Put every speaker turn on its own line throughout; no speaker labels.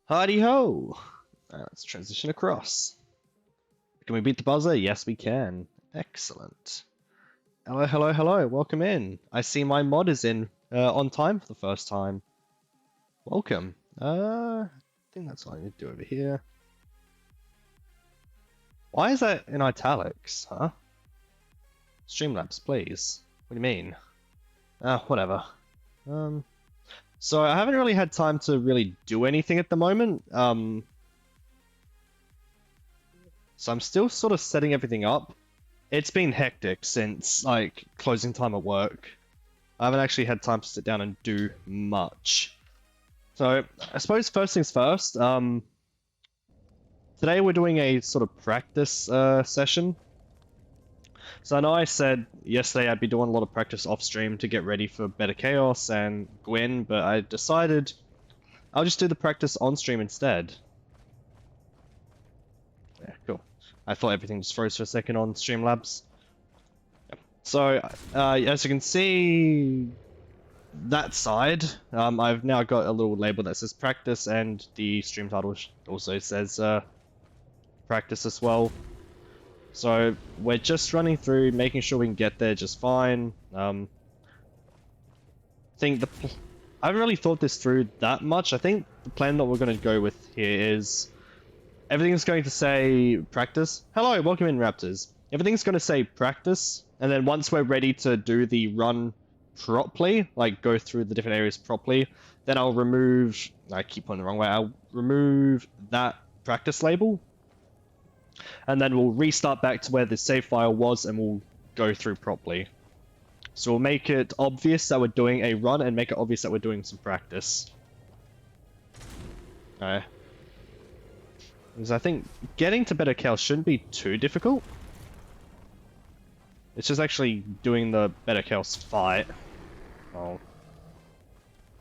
Hardy ho! Let's transition across. Can we beat the buzzer? Yes, we can. Excellent. Hello, hello, hello. Welcome in. I see my mod is in on time for the first time. Welcome. I think that's all I need to do over here. Why is that in italics, huh? Streamlabs, please. What do you mean? Whatever. So I haven't really had time to really do anything at the moment. So I'm still sort of setting everything up. It's been hectic since, like, closing time at work. I haven't actually had time to sit down and do much. So, I suppose first things first, today we're doing a sort of practice session. So I know I said yesterday I'd be doing a lot of practice off stream to get ready for Better Chaos and Gwyn, but I decided I'll just do the practice on stream instead. Yeah, cool. I thought everything just froze for a second on Streamlabs. So, as you can see, that side, I've now got a little label that says practice, and the stream title also says practice as well. So, we're just running through, making sure we can get there just fine. I haven't really thought this through that much. I think the plan that we're going to go with here is everything's going to say practice. Hello, welcome in, Raptors. Everything's going to say practice, and then once we're ready to do the run properly, like go through the different areas properly, then I'll remove, I keep pointing the wrong way, I'll remove that practice label, and then we'll restart back to where the save file was, and we'll go through properly. So we'll make it obvious that we're doing a run, and make it obvious that we're doing some practice. Okay. Because I think getting to Better Chaos shouldn't be too difficult. It's just actually doing the Better Chaos fight. Oh.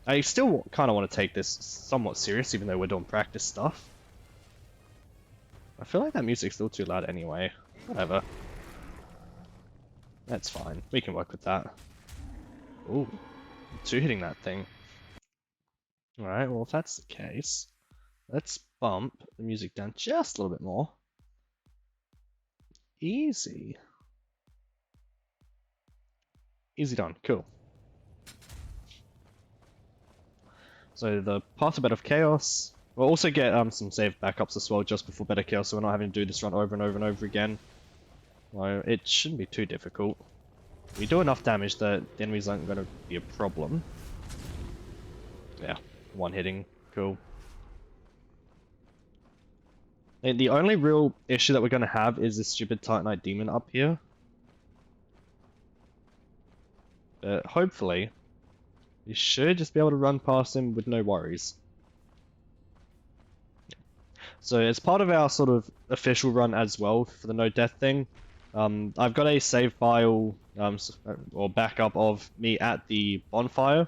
I still kind of want to take this somewhat serious, even though we're doing practice stuff. I feel like that music's still too loud anyway. Whatever. That's fine. We can work with that. Ooh. Two hitting that thing. Alright, well if that's the case, let's bump the music down just a little bit more. Easy. Easy done. Cool. So the path to Better Chaos. We'll also get some save backups as well just before Better Chaos, so we're not having to do this run over and over and over again. Well, it shouldn't be too difficult. We do enough damage that the enemies aren't going to be a problem. Yeah, one hitting. Cool. And the only real issue that we're going to have is this stupid Titanite demon up here. But hopefully, we should just be able to run past him with no worries. So as part of our sort of official run as well for the no death thing, I've got a save file or backup of me at the bonfire.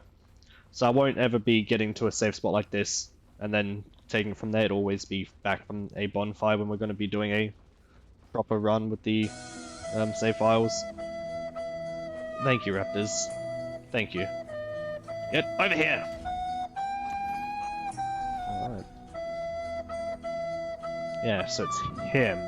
So I won't ever be getting to a safe spot like this and then taking from there. It'll always be back from a bonfire when we're going to be doing a proper run with the save files. Thank you, Raptors. Thank you. Get over here! Alright. Yeah, so it's him.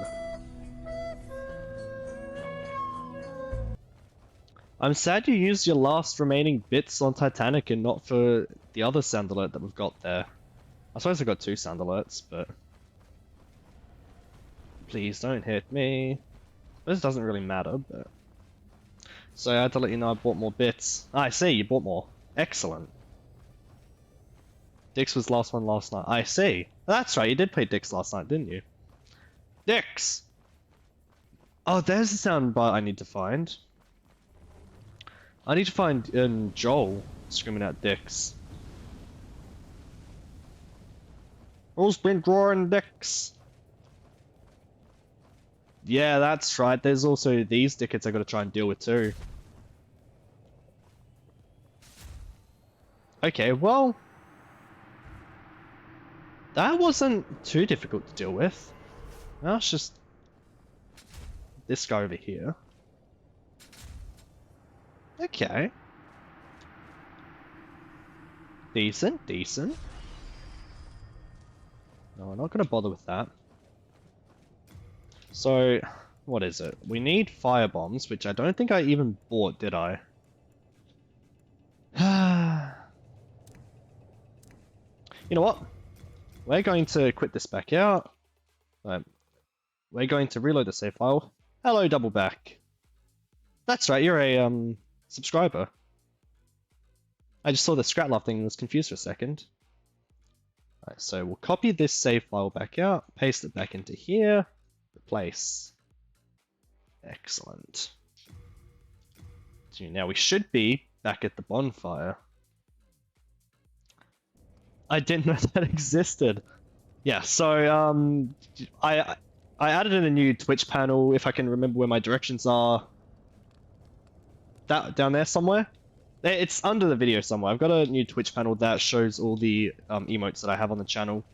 I'm sad you used your last remaining bits on Titanic and not for the other sound alert that we've got there. I suppose I've got two sound alerts, but... Please don't hit me. This doesn't really matter, but... So I had to let you know I bought more bits. Ah, I see, you bought more. Excellent. Dix was last one last night. I see. That's right, you did play Dix last night, didn't you? Dix! Oh, there's the sound bite I need to find. I need to find Joel screaming at Dix. Who's been drawing Dix? Yeah, that's right. There's also these dickheads I gotta try and deal with too. Okay, well... That wasn't too difficult to deal with. Now it's just... this guy over here. Okay. Decent, decent. No, we're not going to bother with that. So, what is it? We need fire bombs, which I don't think I even bought, did I? You know what? We're going to quit this back out. We're going to reload the save file. Hello, Doubleback. That's right, you're a subscriber. I just saw the Scratlove thing and was confused for a second. Alright, so we'll copy this save file back out, paste it back into here, replace. Excellent. So now we should be back at the bonfire. I didn't know that existed. Yeah, so I added in a new Twitch panel, if I can remember where my directions are. That down there somewhere. It's under the video somewhere. I've got a new Twitch panel that shows all the emotes that I have on the channel.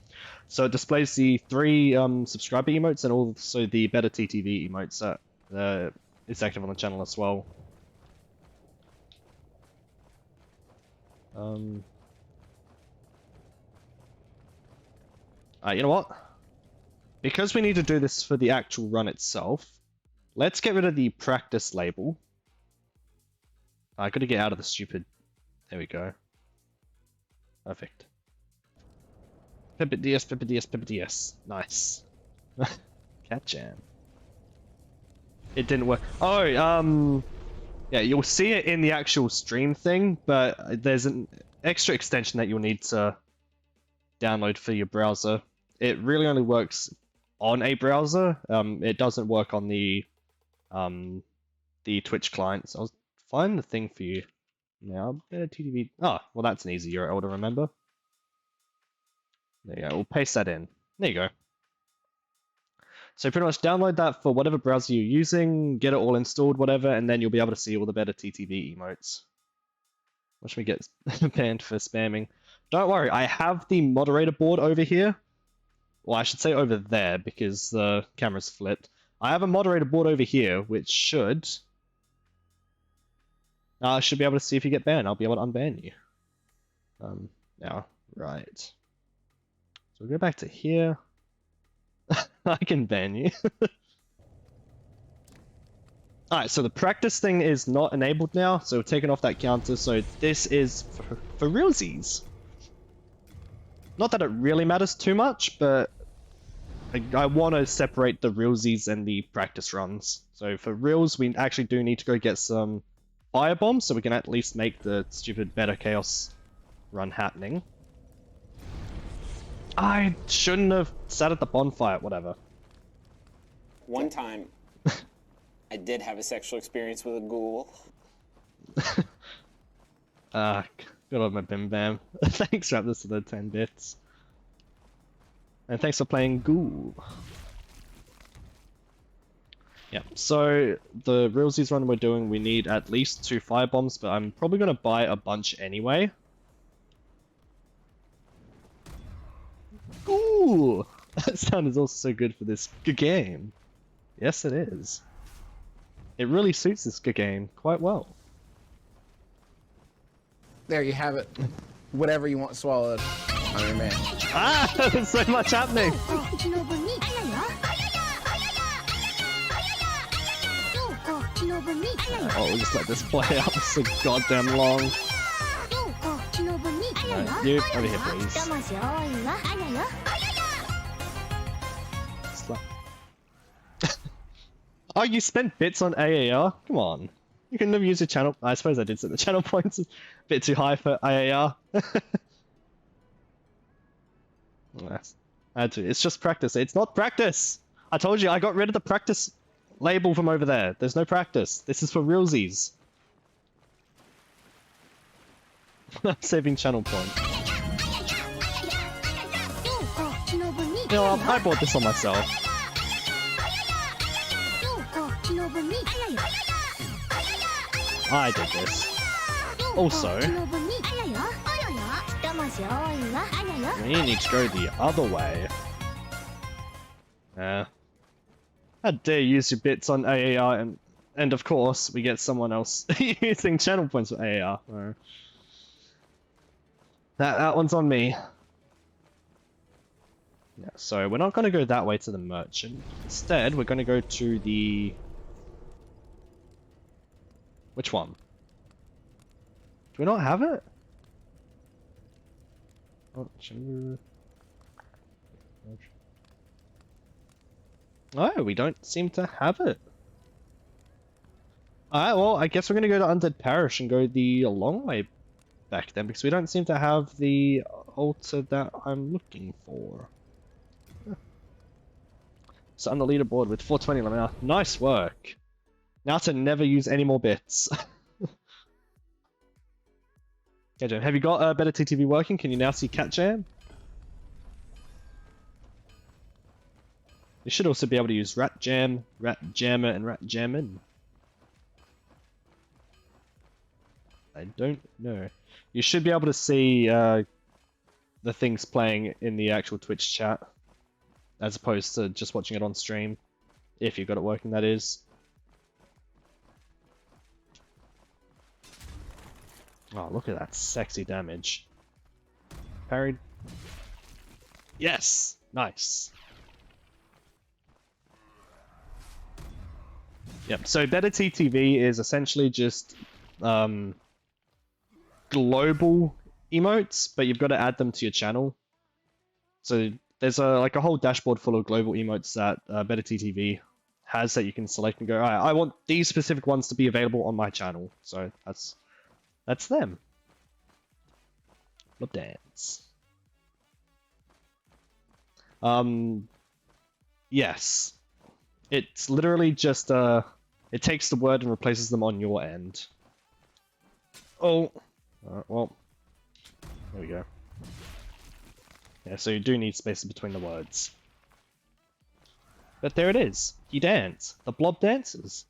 So it displays the 3 subscriber emotes and also the better TTV emotes that is active on the channel as well. You know what? Because we need to do this for the actual run itself, let's get rid of the practice label. I gotta get out of the stupid... There we go. Perfect. Pipit DS, Pipit DS, Pipit DS. Nice. Cat jam. It didn't work. Oh, yeah, you'll see it in the actual stream thing, but there's an extra extension that you'll need to download for your browser. It really only works on a browser. It doesn't work on the Twitch client. So I'll find the thing for you now. Better TTV. Oh, well, that's an easy URL to remember. There you go. We'll paste that in. There you go. So pretty much download that for whatever browser you're using, get it all installed, whatever, and then you'll be able to see all the better TTV emotes. Watch me get banned for spamming. Don't worry, I have the moderator board over here. Well, I should say over there, because the camera's flipped. I have a moderator board over here, which should... I should be able to see if you get banned. I'll be able to unban you. Now, right. So we'll go back to here. I can ban you. Alright, so the practice thing is not enabled now, so we've taken off that counter, so this is for realsies. Not that it really matters too much, but I want to separate the realsies and the practice runs. So for reals, we actually do need to go get some fire bombs, so we can at least make the stupid Better Chaos run happening. I shouldn't have sat at the bonfire, whatever.
One time, I did have a sexual experience with a ghoul.
Good on my Bim Bam. Thanks, Raptors, for the 10 bits. And thanks for playing Ghoul. Yeah, so the realsies run we're doing, we need at least 2 fire bombs, but I'm probably going to buy a bunch anyway. Ooh! That sound is also so good for this game. Yes, it is. It really suits this game quite well.
There you have it. Whatever you want swallowed. I'm your man.
Ah! There's so much happening! Oh, we'll just let this play out so goddamn long. Right, you, over here, please. Oh, you spent bits on AAR? Come on. You can never use your channel. I suppose I did set the channel points a bit too high for AAR. Yes. I had to. It's just practice. It's not practice! I told you, I got rid of the practice label from over there. There's no practice. This is for realsies. I'm saving channel points. You know, I bought this on myself. I did this. Also, we need to go the other way. How dare you use your bits on AAR, and of course, we get someone else using channel points for AAR. That one's on me. Yeah, so we're not going to go that way to the merchant. Instead, we're going to go to the... Which one? Do we not have it? Oh, oh, we don't seem to have it. Alright, well, I guess we're going to go to Undead Parish and go the long way back then, because we don't seem to have the altar that I'm looking for. So on the leaderboard with 420 now. Nice work. Now to never use any more bits. Yeah, Jam. Have you got Better TTV working? Can you now see Cat Jam? You should also be able to use Rat Jam, Rat Jammer, and Rat Jammin. I don't know. You should be able to see the things playing in the actual Twitch chat, as opposed to just watching it on stream. If you've got it working, that is. Oh, look at that sexy damage. Parried. Yes! Nice. Yep, so Better TTV is essentially just global emotes, but you've got to add them to your channel. So there's like a whole dashboard full of global emotes that Better TTV has that you can select and go, alright, I want these specific ones to be available on my channel. So that's them. Love dance. Yes. It's literally just it takes the word and replaces them on your end. Oh. Well. There we go. Yeah, so you do need spaces between the words. But there it is. You dance. The blob dances.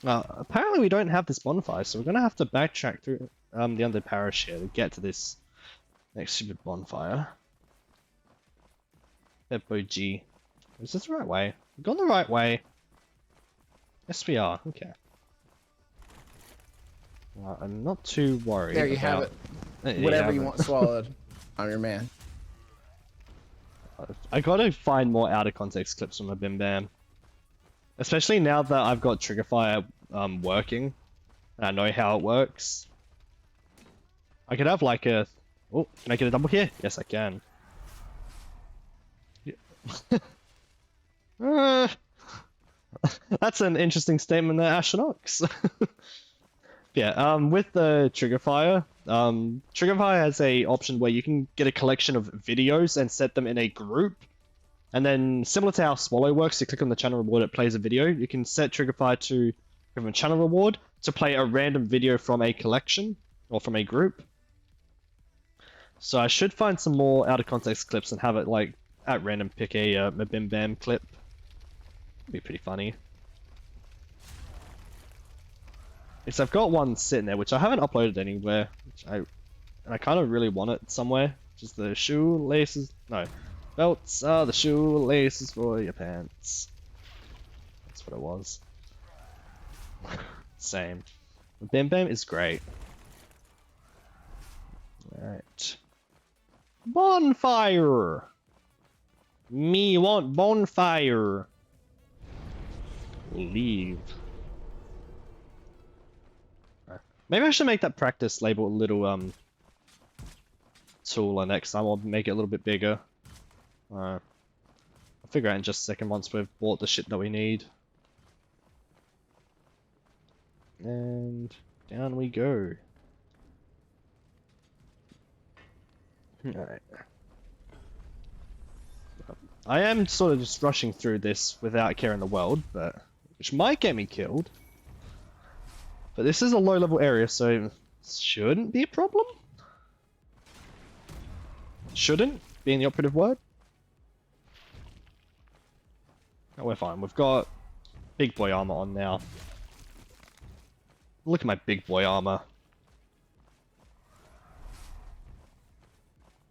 Apparently we don't have this bonfire, so we're gonna have to backtrack through the Undead Parish here to get to this next stupid bonfire. Beppo G. Is this the right way? We've gone the right way. Yes, we are. Okay. I'm not too worried.
There you have it. Whatever you want swallowed. I'm your man.
I gotta find more out of context clips from the Bim Bam. Especially now that I've got Triggerfire working. And I know how it works. I could have like a... Oh, can I get a double here? Yes, I can. That's an interesting statement there, Astronox. Yeah, with the Triggerfire, Triggerfire has a option where you can get a collection of videos and set them in a group. And then, similar to how Swallow works, you click on the channel reward, it plays a video. You can set Triggerfire to give a channel reward to play a random video from a collection, or from a group. So I should find some more out of context clips and have it, like, at random pick a Bim Bam clip. It'd be pretty funny. Because I've got one sitting there, which I haven't uploaded anywhere, and I kind of really want it somewhere. Just the shoelaces, no, belts are the shoelaces for your pants. That's what it was. Same. Bim Bam is great. Alright. Bonfire! Me want bonfire! Leave. Maybe I should make that practice label a little taller next time. I'll make it a little bit bigger. I'll figure out in just a second once we've bought the shit that we need. And down we go. Alright. I am sort of just rushing through this without caring the world, but which might get me killed. But this is a low-level area, so it shouldn't be a problem. Shouldn't being the operative word. Oh, we're fine. We've got big boy armor on now. Look at my big boy armor.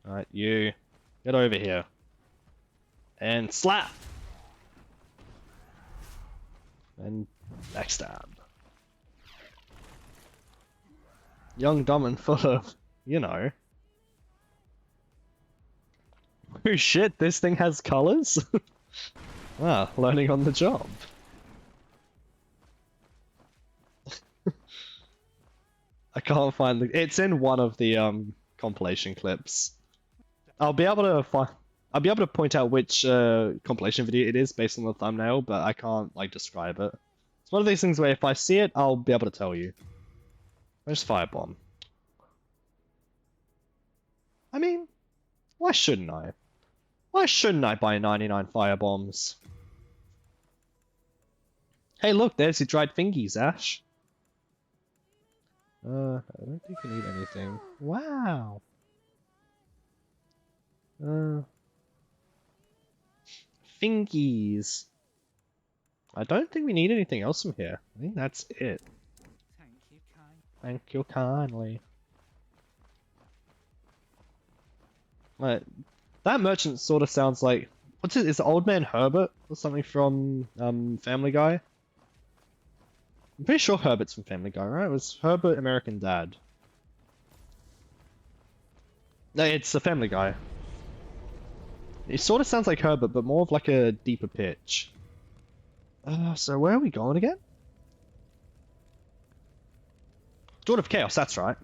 Alright, you get over here. And slap! And backstab. Young, dumb, and full of, you know. Oh shit, this thing has colors? Wow, learning on the job. I can't find the. It's in one of the compilation clips. I'll be able to find. I'll be able to point out which compilation video it is based on the thumbnail, but I can't like describe it. It's one of these things where if I see it, I'll be able to tell you. Where's Firebomb? I mean, why shouldn't I? Why shouldn't I buy 99 Firebombs? Hey, look, there's your dried fingies, Ash. I don't think you need anything. Wow. Fingies. I don't think we need anything else from here. I think that's it. Thank you kindly. That merchant sort of sounds like... What's it? Is it Old Man Herbert? Or something from Family Guy? I'm pretty sure Herbert's from Family Guy, right? It was Herbert American Dad. No, it's a Family Guy. It sort of sounds like Herbert, but more of like a deeper pitch. So where are we going again? Dawn of Chaos, that's right.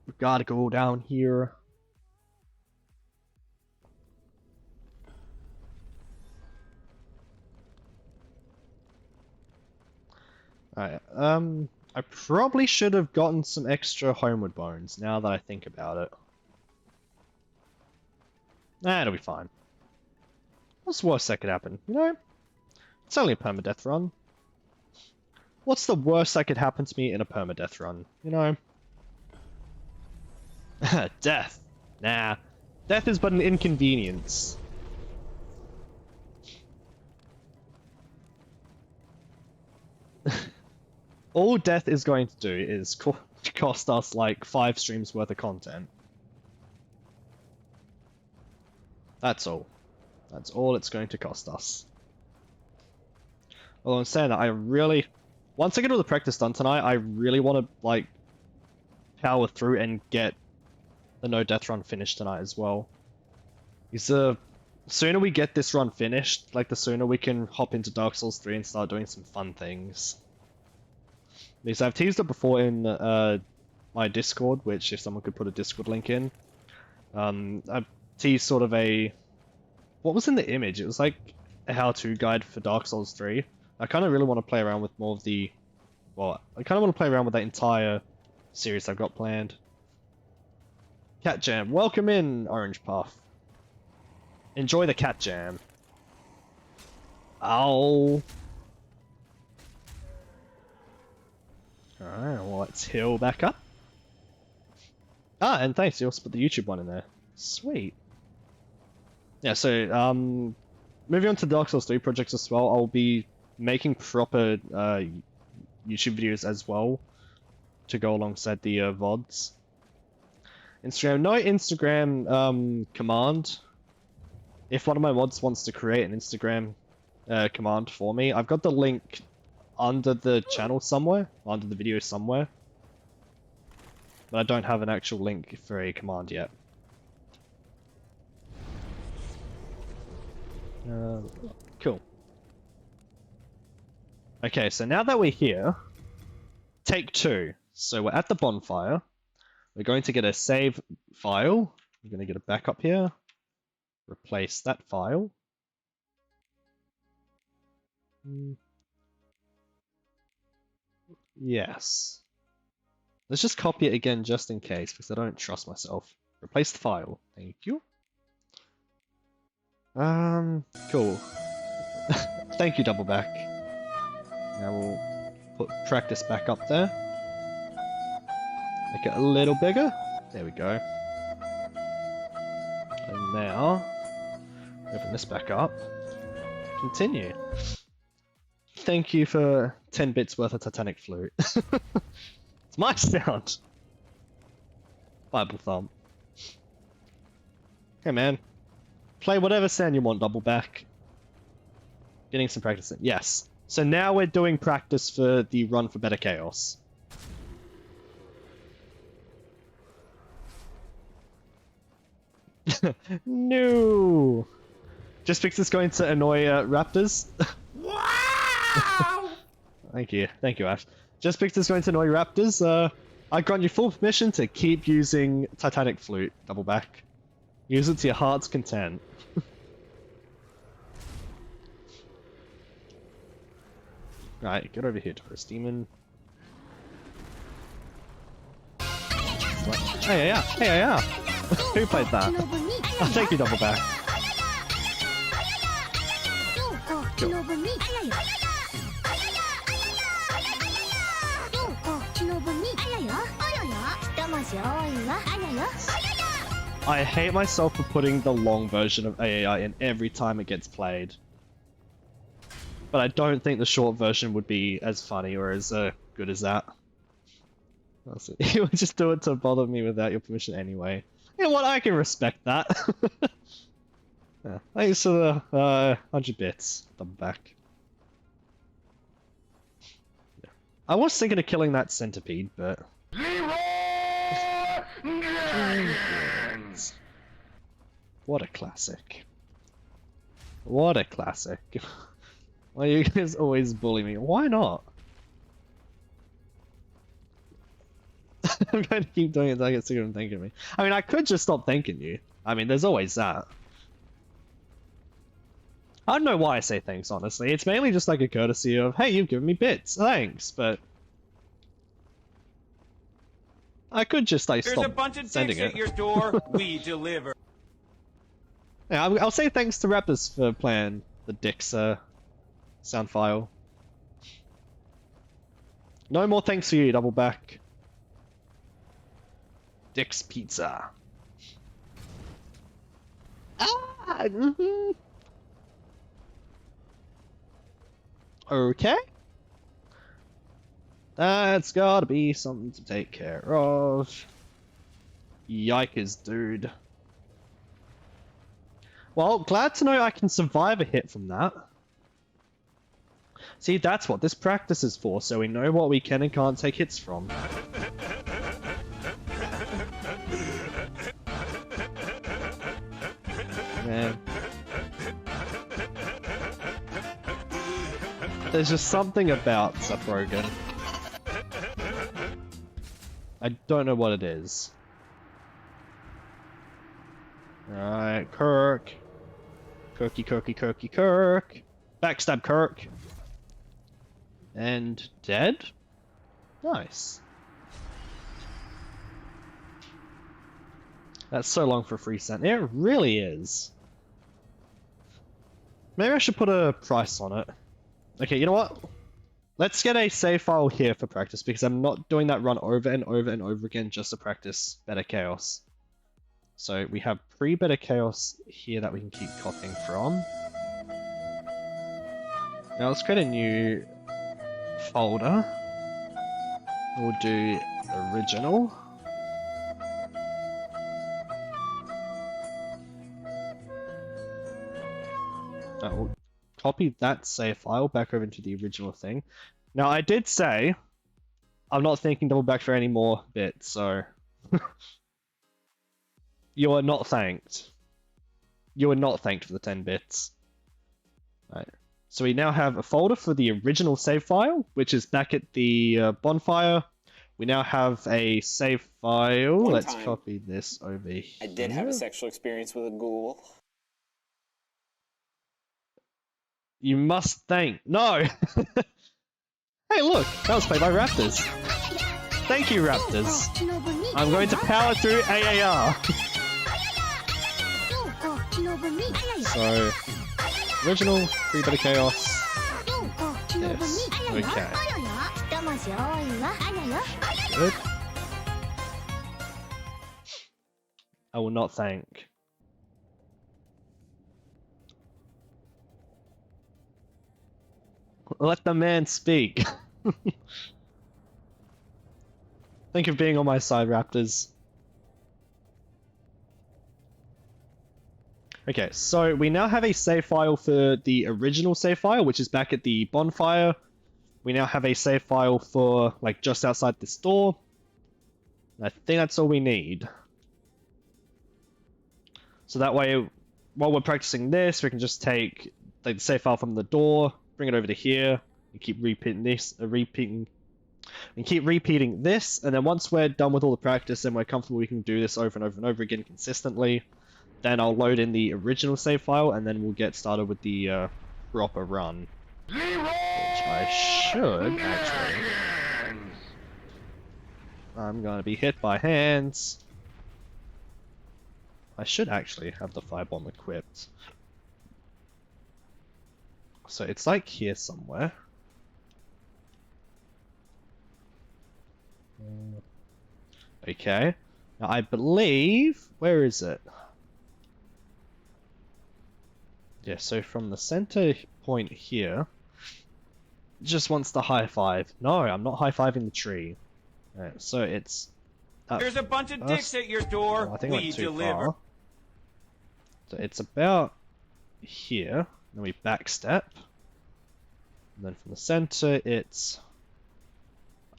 We've gotta go down here. Alright, I probably should have gotten some extra homeward bones, now that I think about it. Nah, it'll be fine. What's the worst that could happen, you know? It's only a permadeath run. What's the worst that could happen to me in a permadeath run, you know? Death. Nah. Death is but an inconvenience. All death is going to do is cost us like 5 streams worth of content. That's all. That's all it's going to cost us. Although I'm saying that, I really... Once I get all the practice done tonight, I really want to, like, power through and get the no death run finished tonight as well. Because the sooner we get this run finished, like, the sooner we can hop into Dark Souls 3 and start doing some fun things. Because I've teased it before in my Discord, which if someone could put a Discord link in. I've teased sort of a... What was in the image? It was like a how-to guide for Dark Souls 3. I kind of really want to play around with more of the... Well, I kind of want to play around with that entire series I've got planned. Cat Jam. Welcome in, Orange Puff. Enjoy the Cat Jam. Ow. Alright, well, let's heal back up. Ah, and thanks, you also put the YouTube one in there. Sweet. Yeah, so, moving on to Dark Souls 3 projects as well, I'll be making proper YouTube videos as well to go alongside the VODs. Instagram, no Instagram command. If one of my mods wants to create an Instagram command for me, I've got the link under the channel somewhere, under the video somewhere. But I don't have an actual link for a command yet. Cool. Okay, so now that we're here, take 2. So we're at the bonfire. We're going to get a save file. We're going to get a backup here. Replace that file. Yes. Let's just copy it again just in case, because I don't trust myself. Replace the file. Thank you. Cool. Thank you, Doubleback. Now we'll put practice back up there. Make it a little bigger. There we go. And now, open this back up. Continue. Thank you for 10 bits worth of Titanic Flute. It's my sound. Bible Thump. Hey man. Play whatever sound you want, Doubleback. Getting some practice in. Yes. So now we're doing practice for the run for Better Chaos. No! Just because it's going to annoy raptors.
Wow!
Thank you, Ash. Just because it's going to annoy raptors, I grant you full permission to keep using Titanic Flute, double back. Use it to your heart's content. Right, get over here, Taurus Demon. Hey, yeah. Who played that? Oh, thank you, double back. Cool. I hate myself for putting the long version of AAI in every time it gets played. But I don't think the short version would be as funny or as good as that. You would just do it to bother me without your permission anyway. You know what? I can respect that. Yeah, thanks for the 100 bits. Double back. Yeah. I was thinking of killing that centipede, but... What a classic. What a classic. Why you guys always bully me? Why not? I'm going to keep doing it until I get sick of them thanking me. I mean, I could just stop thanking you. I mean, there's always that. I don't know why I say thanks, honestly. It's mainly just like a courtesy of, hey, you've given me bits, thanks, but... I could just like
There's
stop
a bunch of
sending
dicks
it.
at your door. We deliver.
Yeah, I'll say thanks to Rappers for playing the Dix sound file. No more thanks for you, double back. Dix Pizza. Okay. That's gotta be something to take care of. Yikers, dude. Well, glad to know I can survive a hit from that. See, that's what this practice is for, so we know what we can and can't take hits from. Man. There's just something about Seth Rogen. I don't know what it is. Alright, Kirk. Kirk. Backstab Kirk. And dead? Nice. That's so long for a free cent. It really is. Maybe I should put a price on it. Okay, you know what? Let's get a save file here for practice, because I'm not doing that run over and over and over again just to practice Better Chaos. So we have pre-Better Chaos here that we can keep copying from. Now let's create a new folder. We'll do original. We'll copy that save file back over into the original thing. Now I did say I'm not thanking double back for any more bits, so you are not thanked. You are not thanked for the 10 bits. Right. So we now have a folder for the original save file, which is back at the bonfire. We now have a save file. Let's copy this over here.
I did have a sexual experience with a ghoul.
You must thank. No! Hey, look! That was played by Raptors. Thank you, Raptors. I'm going to power through AAR. So, original, pre-Better Chaos. Yes. Okay. Good. I will not thank. Let the man speak. Thank you for being on my side, Raptors. Okay, so we now have a save file for the original save file, which is back at the bonfire. We now have a save file for, like, just outside this door. I think that's all we need. So that way, while we're practicing this, we can just take like the save file from the door, bring it over to here, and keep repeating this, and then once we're done with all the practice and we're comfortable we can do this over and over and over again consistently, then I'll load in the original save file, and then we'll get started with the proper run. Which I should, actually. I'm gonna be hit by hands. I should actually have the firebomb equipped. So it's like here somewhere. Okay. Now I believe... Where is it? Yeah, so from the center point here... Just wants the high five. No, I'm not high-fiving the tree. Alright, so it's...
There's a bunch of dicks at your door.
Oh, I think I
We
went too
deliver.
far. So it's about here. Then we backstep. And then from the center, it's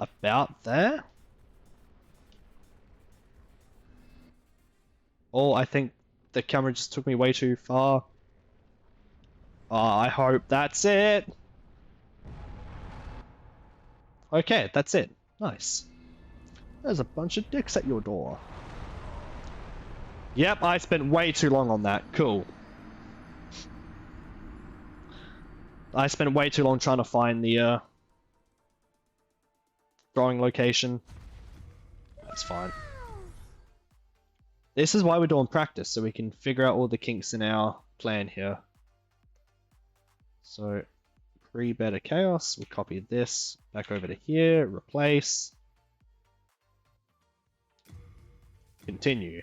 about there. Oh, I think the camera just took me way too far. Oh, I hope that's it. Okay, that's it. Nice. There's a bunch of dicks at your door. Yep, I spent way too long on that. Cool. I spent way too long trying to find the throwing location. That's fine. This is why we're doing practice, so we can figure out all the kinks in our plan here. So, pre-better chaos, we'll copy this back over to here, replace. Continue.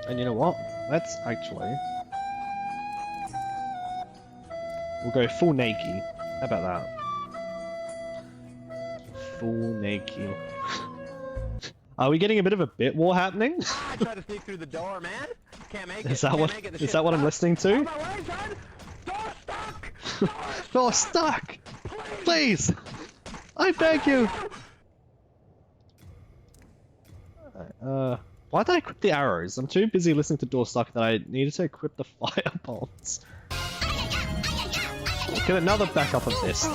And you know what? Let's actually... We'll go full naked. How about that? Full naked. Are we getting a bit of a bit war happening?
I tried to sneak through the door, man. Can't make it.
Is that
Can't
what?
make it. The
Is
shit's
that what I'm
stuck.
listening to?
On my way, son. Door stuck.
Door stuck! Please! I beg you! Why did I equip the arrows? I'm too busy listening to door stuck that I needed to equip the firebolts. Get another backup of this.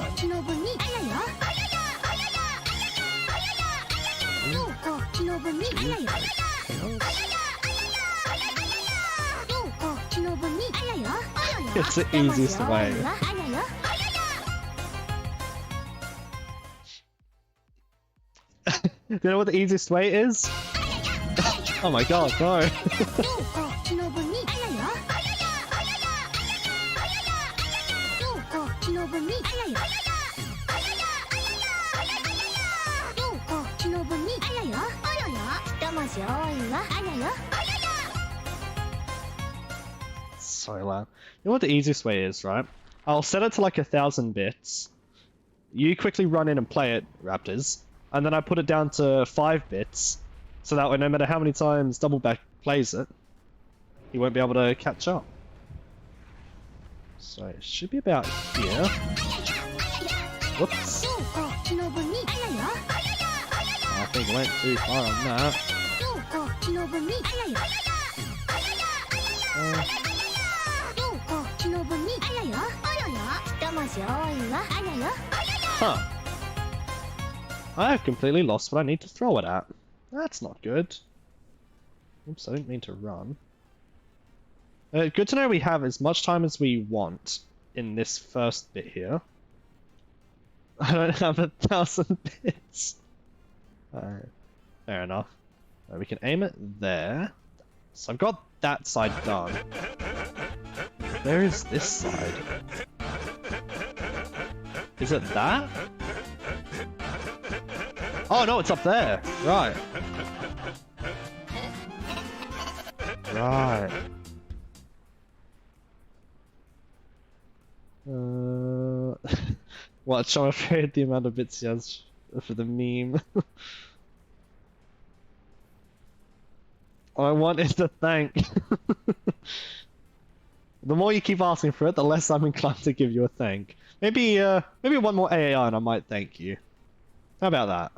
It's the easiest way. Do you know what the easiest way is? Oh my god, no. So loud. You know what the easiest way is, right? I'll set it to like 1,000 bits. You quickly run in and play it, Raptors. And then I put it down to 5 bits. So that way, no matter how many times Doubleback plays it, he won't be able to catch up. So it should be about here. Whoops. I think I went too far on that. Huh. I have completely lost what I need to throw it at. That's not good. Oops, I didn't mean to run. Good to know we have as much time as we want in this first bit here. I don't have 1,000 bits. Fair enough. We can aim it there. So I've got that side done. Where is this side? Is it that? Oh no, it's up there! Right. Right. Watch, I'm afraid the amount of bits he has for the meme. I wanted to thank. The more you keep asking for it, the less I'm inclined to give you a thank. maybe one more AAI and I might thank you. How about that?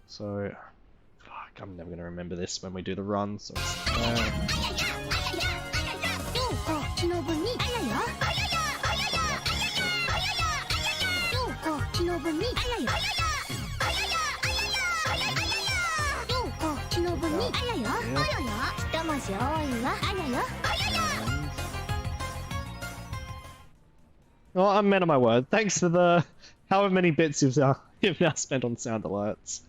So, fuck, I'm never gonna remember this when we do the run. So it's Oh, I'm man of my word. Thanks for the however many bits you've now spent on sound alerts.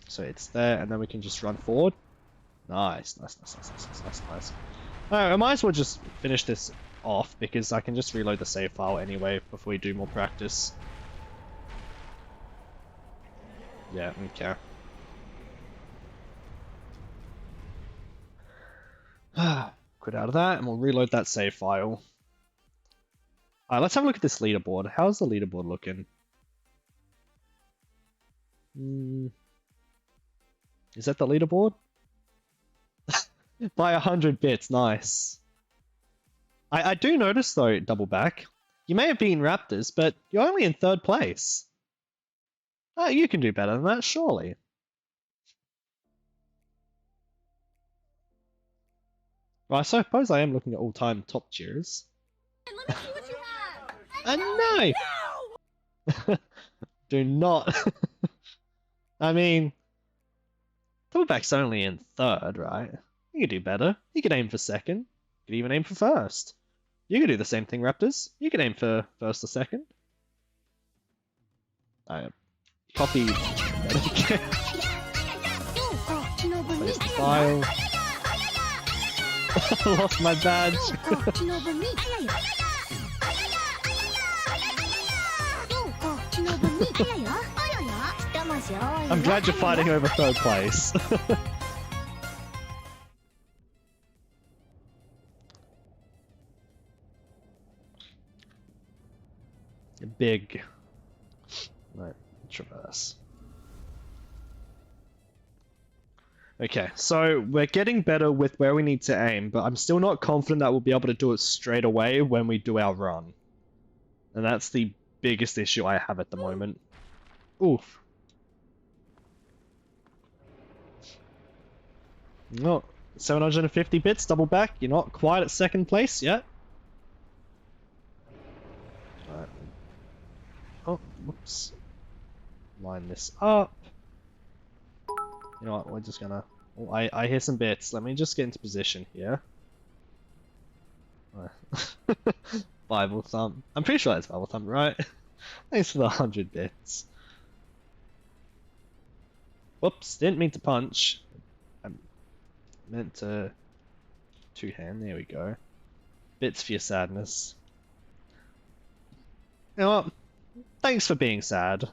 So it's there, and then we can just run forward. Nice. Alright, I might as well just finish this off, because I can just reload the save file anyway before we do more practice. Yeah, okay. Quit out of that, and we'll reload that save file. Alright, let's have a look at this leaderboard. How's the leaderboard looking? Is that the leaderboard? By 100 bits, nice. I do notice though, Double Back, you may have been Raptors, but you're only in 3rd place. Oh, you can do better than that, surely. Well, I suppose I am looking at all-time top cheers.
Let me see what you have.
A knife! Do not. I mean, Doubleback's only in 3rd, right? You could do better. You could aim for 2nd. You could even aim for 1st. You could do the same thing, Raptors. You could aim for 1st or 2nd. I copy. Place the file. Lost my badge. I'm glad you're fighting over 3rd place. Big. Right, traverse. Okay, so we're getting better with where we need to aim, but I'm still not confident that we'll be able to do it straight away when we do our run. And that's the biggest issue I have at the moment. Oof. No, 750 bits, Double Back. You're not quite at 2nd place yet. Alright. Oh, whoops. Line this up. You know what, we're just gonna... Oh, I hear some bits. Let me just get into position here. Bible thumb. I'm pretty sure that's Bible thumb, right? Thanks for the 100 bits. Whoops, didn't mean to punch. I meant to... two-hand, there we go. Bits for your sadness. You know what? Thanks for being sad.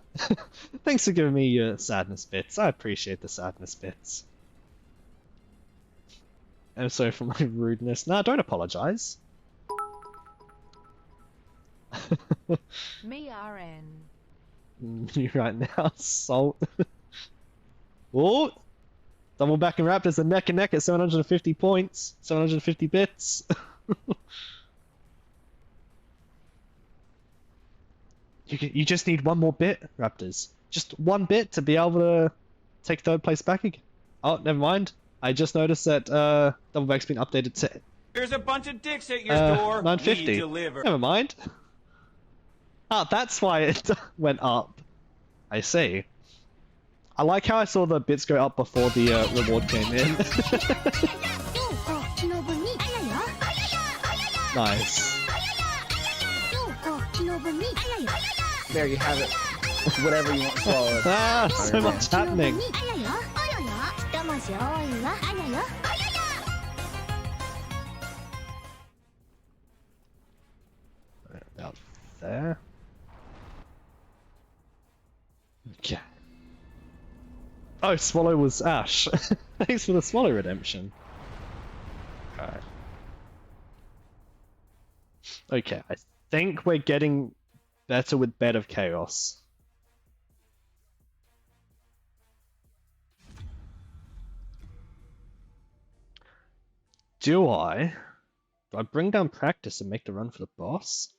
Thanks for giving me your sadness bits. I appreciate the sadness bits. I'm sorry for my rudeness. Nah, don't apologize.
Me RN.
You right now, salt. Oh! Double Back and Raptors are neck and neck at 750 points. 750 bits. You just need one more bit, Raptors. Just one bit to be able to take 3rd place back again. Oh, never mind. I just noticed that Double Back's been updated to
There's a bunch of dicks at your door.
950.
We deliver.
Never mind. Ah, that's why it went up. I see. I like how I saw the bits go up before the reward came in. Nice.
There you have it. Whatever you want swallowed.
Ah, so much happening. About there. Okay. Oh, Swallow was Ash. Thanks for the Swallow redemption. Alright. Okay, I think we're getting better with Bed of Chaos. Do I? Do I bring down practice and make the run for the boss?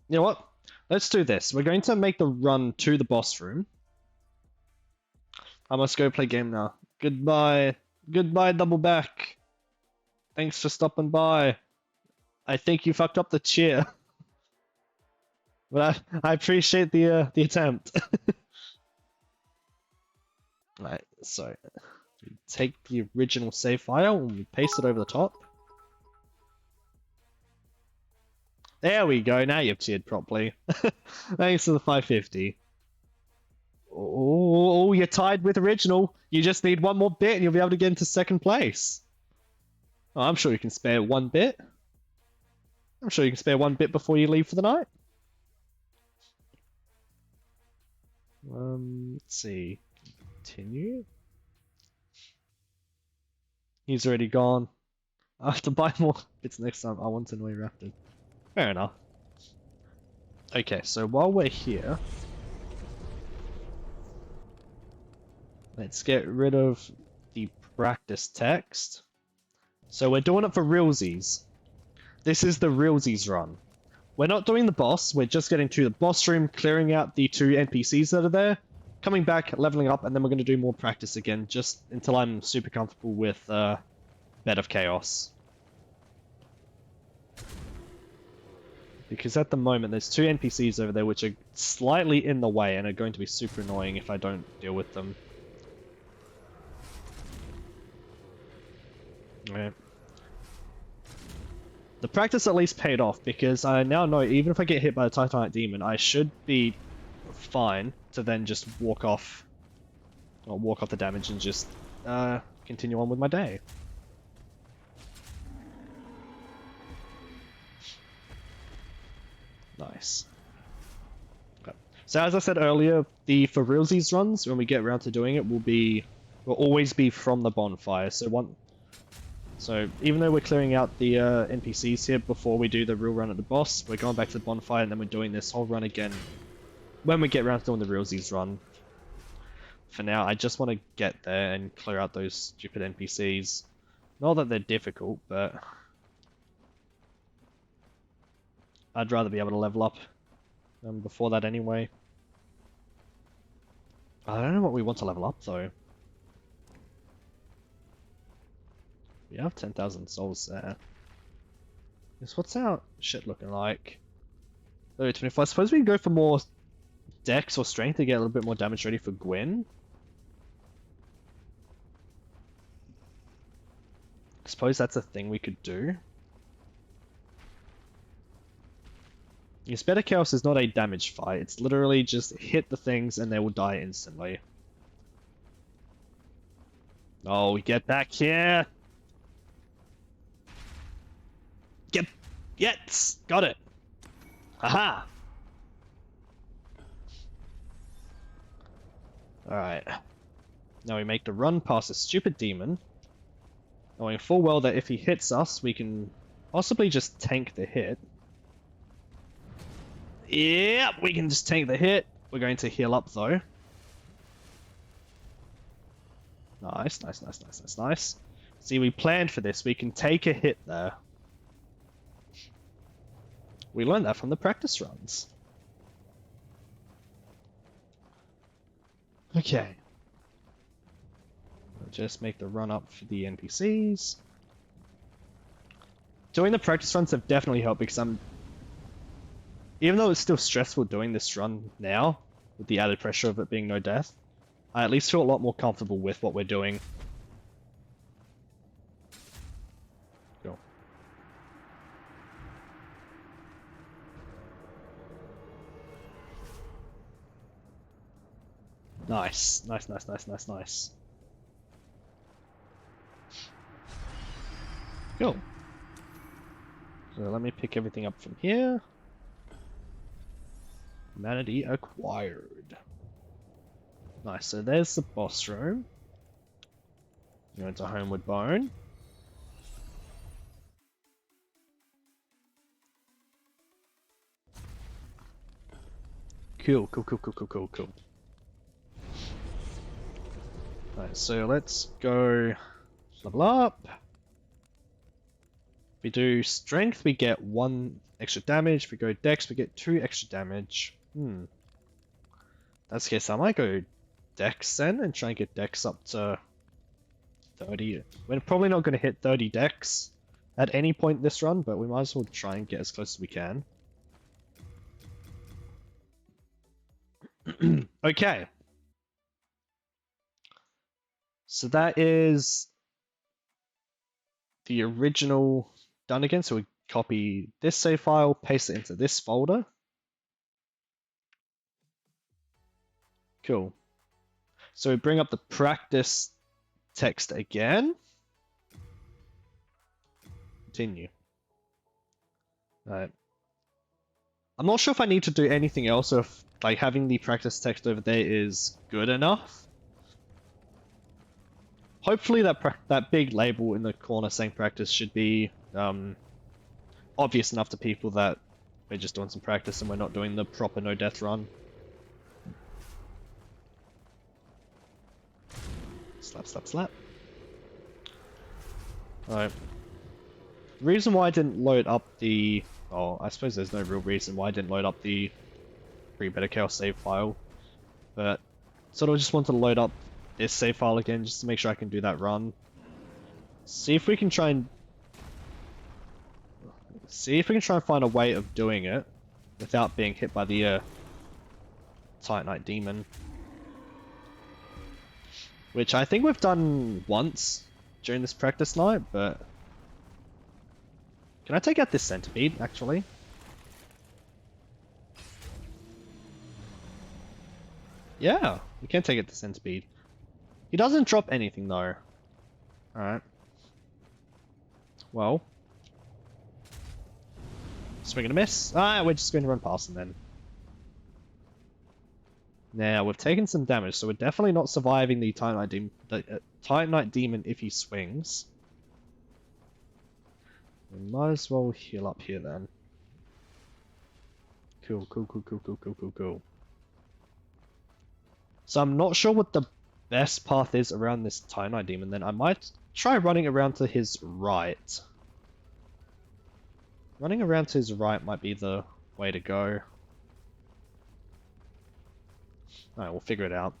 You know what? Let's do this. We're going to make the run to the boss room. I must go play game now. Goodbye. Goodbye, double back. Thanks for stopping by. I think you fucked up the cheer. But I appreciate the attempt. Right, so we take the original save file and we paste it over the top. There we go, now you've cheered properly. Thanks to the 550. Oh, you're tied with original. You just need one more bit and you'll be able to get into second place. Oh, I'm sure you can spare one bit. I'm sure you can spare one bit before you leave for the night. Let's see. Continue. He's already gone. I have to buy more bits next time. I want to annoy Raptor. Fair enough. Okay, so while we're here, let's get rid of the practice text. So we're doing it for realsies. This is the realsies run. We're not doing the boss, we're just getting to the boss room, clearing out the 2 NPCs that are there, coming back, leveling up, and then we're going to do more practice again, just until I'm super comfortable with Bed of Chaos. Because at the moment, there's 2 NPCs over there which are slightly in the way and are going to be super annoying if I don't deal with them. Alright. The practice at least paid off, because I now know even if I get hit by a Titanite Demon, I should be fine to then just walk off the damage and just continue on with my day. Nice. Okay. So as I said earlier, the for realsies runs, when we get around to doing it, will always be from the bonfire. So even though we're clearing out the NPCs here before we do the real run at the boss, we're going back to the bonfire and then we're doing this whole run again when we get around to doing the realsies run. For now, I just want to get there and clear out those stupid NPCs. Not that they're difficult, but I'd rather be able to level up before that anyway. I don't know what we want to level up though. We have 10,000 souls there. Yes, what's our shit looking like? 25. I suppose we can go for more dex or strength to get a little bit more damage ready for Gwyn. I suppose that's a thing we could do. Yes, Better Chaos is not a damage fight. It's literally just hit the things and they will die instantly. Oh, get back here! Yes! Got it! Haha! Alright. Now we make the run past a stupid demon, knowing full well that if he hits us, we can possibly just tank the hit. Yep, we can just tank the hit. We're going to heal up though. Nice, nice, nice, nice, nice, nice. See, we planned for this. We can take a hit there. We learned that from the practice runs. Okay. We'll just make the run up for the NPCs. Doing the practice runs have definitely helped because even though it's still stressful doing this run now, with the added pressure of it being no death, I at least feel a lot more comfortable with what we're doing. Cool. Nice. Nice, nice, nice, nice, nice. Cool. So let me pick everything up from here. Humanity acquired. Nice, so there's the boss room. Go into Homeward Bone. Cool, cool, cool, cool, cool, cool, cool. Alright, so let's go level up. If we do strength, we get 1 extra damage. If we go dex, we get 2 extra damage. That's the case. I might go dex then and try and get dex up to 30. We're probably not going to hit 30 dex at any point this run, but we might as well try and get as close as we can. Okay. So that is the original done again. So we copy this save file, paste it into this folder. Cool. So we bring up the practice text again. Continue. Alright. I'm not sure if I need to do anything else or if like having the practice text over there is good enough. Hopefully that big label in the corner saying practice should be obvious enough to people that we're just doing some practice and we're not doing the proper no death run. Slap, slap, slap. Alright. The reason why I didn't load up the... Oh, I suppose there's no real reason why I didn't load up the Better Chaos save file. But sort of just wanted to load up this save file again just to make sure I can do that run. See if we can try and find a way of doing it without being hit by the Titanite Demon. Which I think we've done once during this practice night, but... Can I take out this centipede, actually? Yeah, we can take out the centipede. He doesn't drop anything, though. Alright. Well. Swing and a miss. Ah, we're just going to run past him then. Now, we've taken some damage, so we're definitely not surviving the Titanite Demon if he swings. We might as well heal up here then. Cool, cool, cool, cool, cool, cool, cool, cool. So I'm not sure what the best path is around this Titanite Demon then. I might try running around to his right. Running around to his right might be the way to go. Alright, we'll figure it out.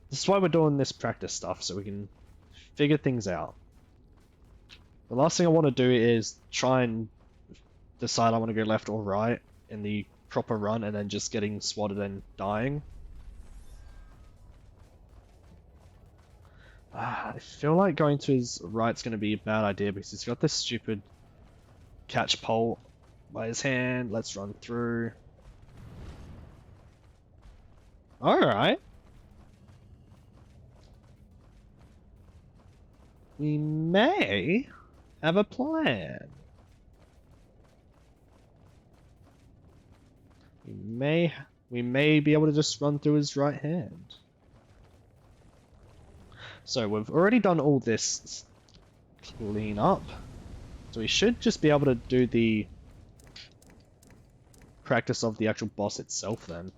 This is why we're doing this practice stuff, so we can figure things out. The last thing I want to do is try and decide I want to go left or right in the proper run and then just getting swatted and dying. I feel like going to his right's going to be a bad idea because he's got this stupid catch pole by his hand. Let's run through. Alright. We may have a plan. We may be able to just run through his right hand. So we've already done all this clean up. So we should just be able to do the practice of the actual boss itself then.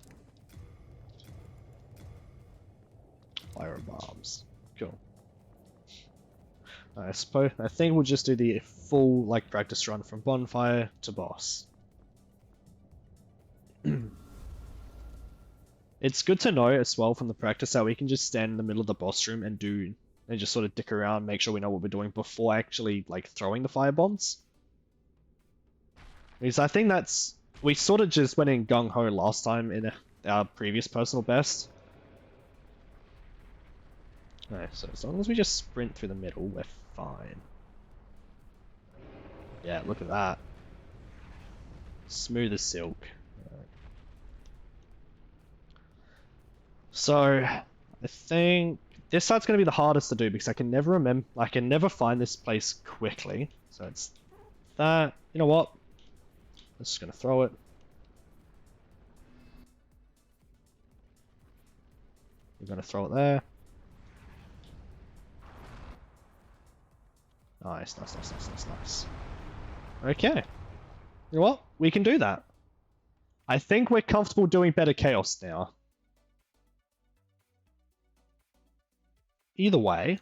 Fire bombs. Cool. I think we'll just do the full like practice run from bonfire to boss. It's good to know as well from the practice that we can just stand in the middle of the boss room and just sort of dick around, make sure we know what we're doing before actually like throwing the fire bombs. Because I think we sort of just went in gung ho last time in our previous personal best. Alright, so as long as we just sprint through the middle, we're fine. Yeah, look at that. Smooth as silk. Right. So, I think this side's going to be the hardest to do because I can never find this place quickly. So it's that. You know what? I'm just going to throw it. We're going to throw it there. Nice, nice, nice, nice, nice, nice. Okay. You know what? We can do that. I think we're comfortable doing better chaos now. either way,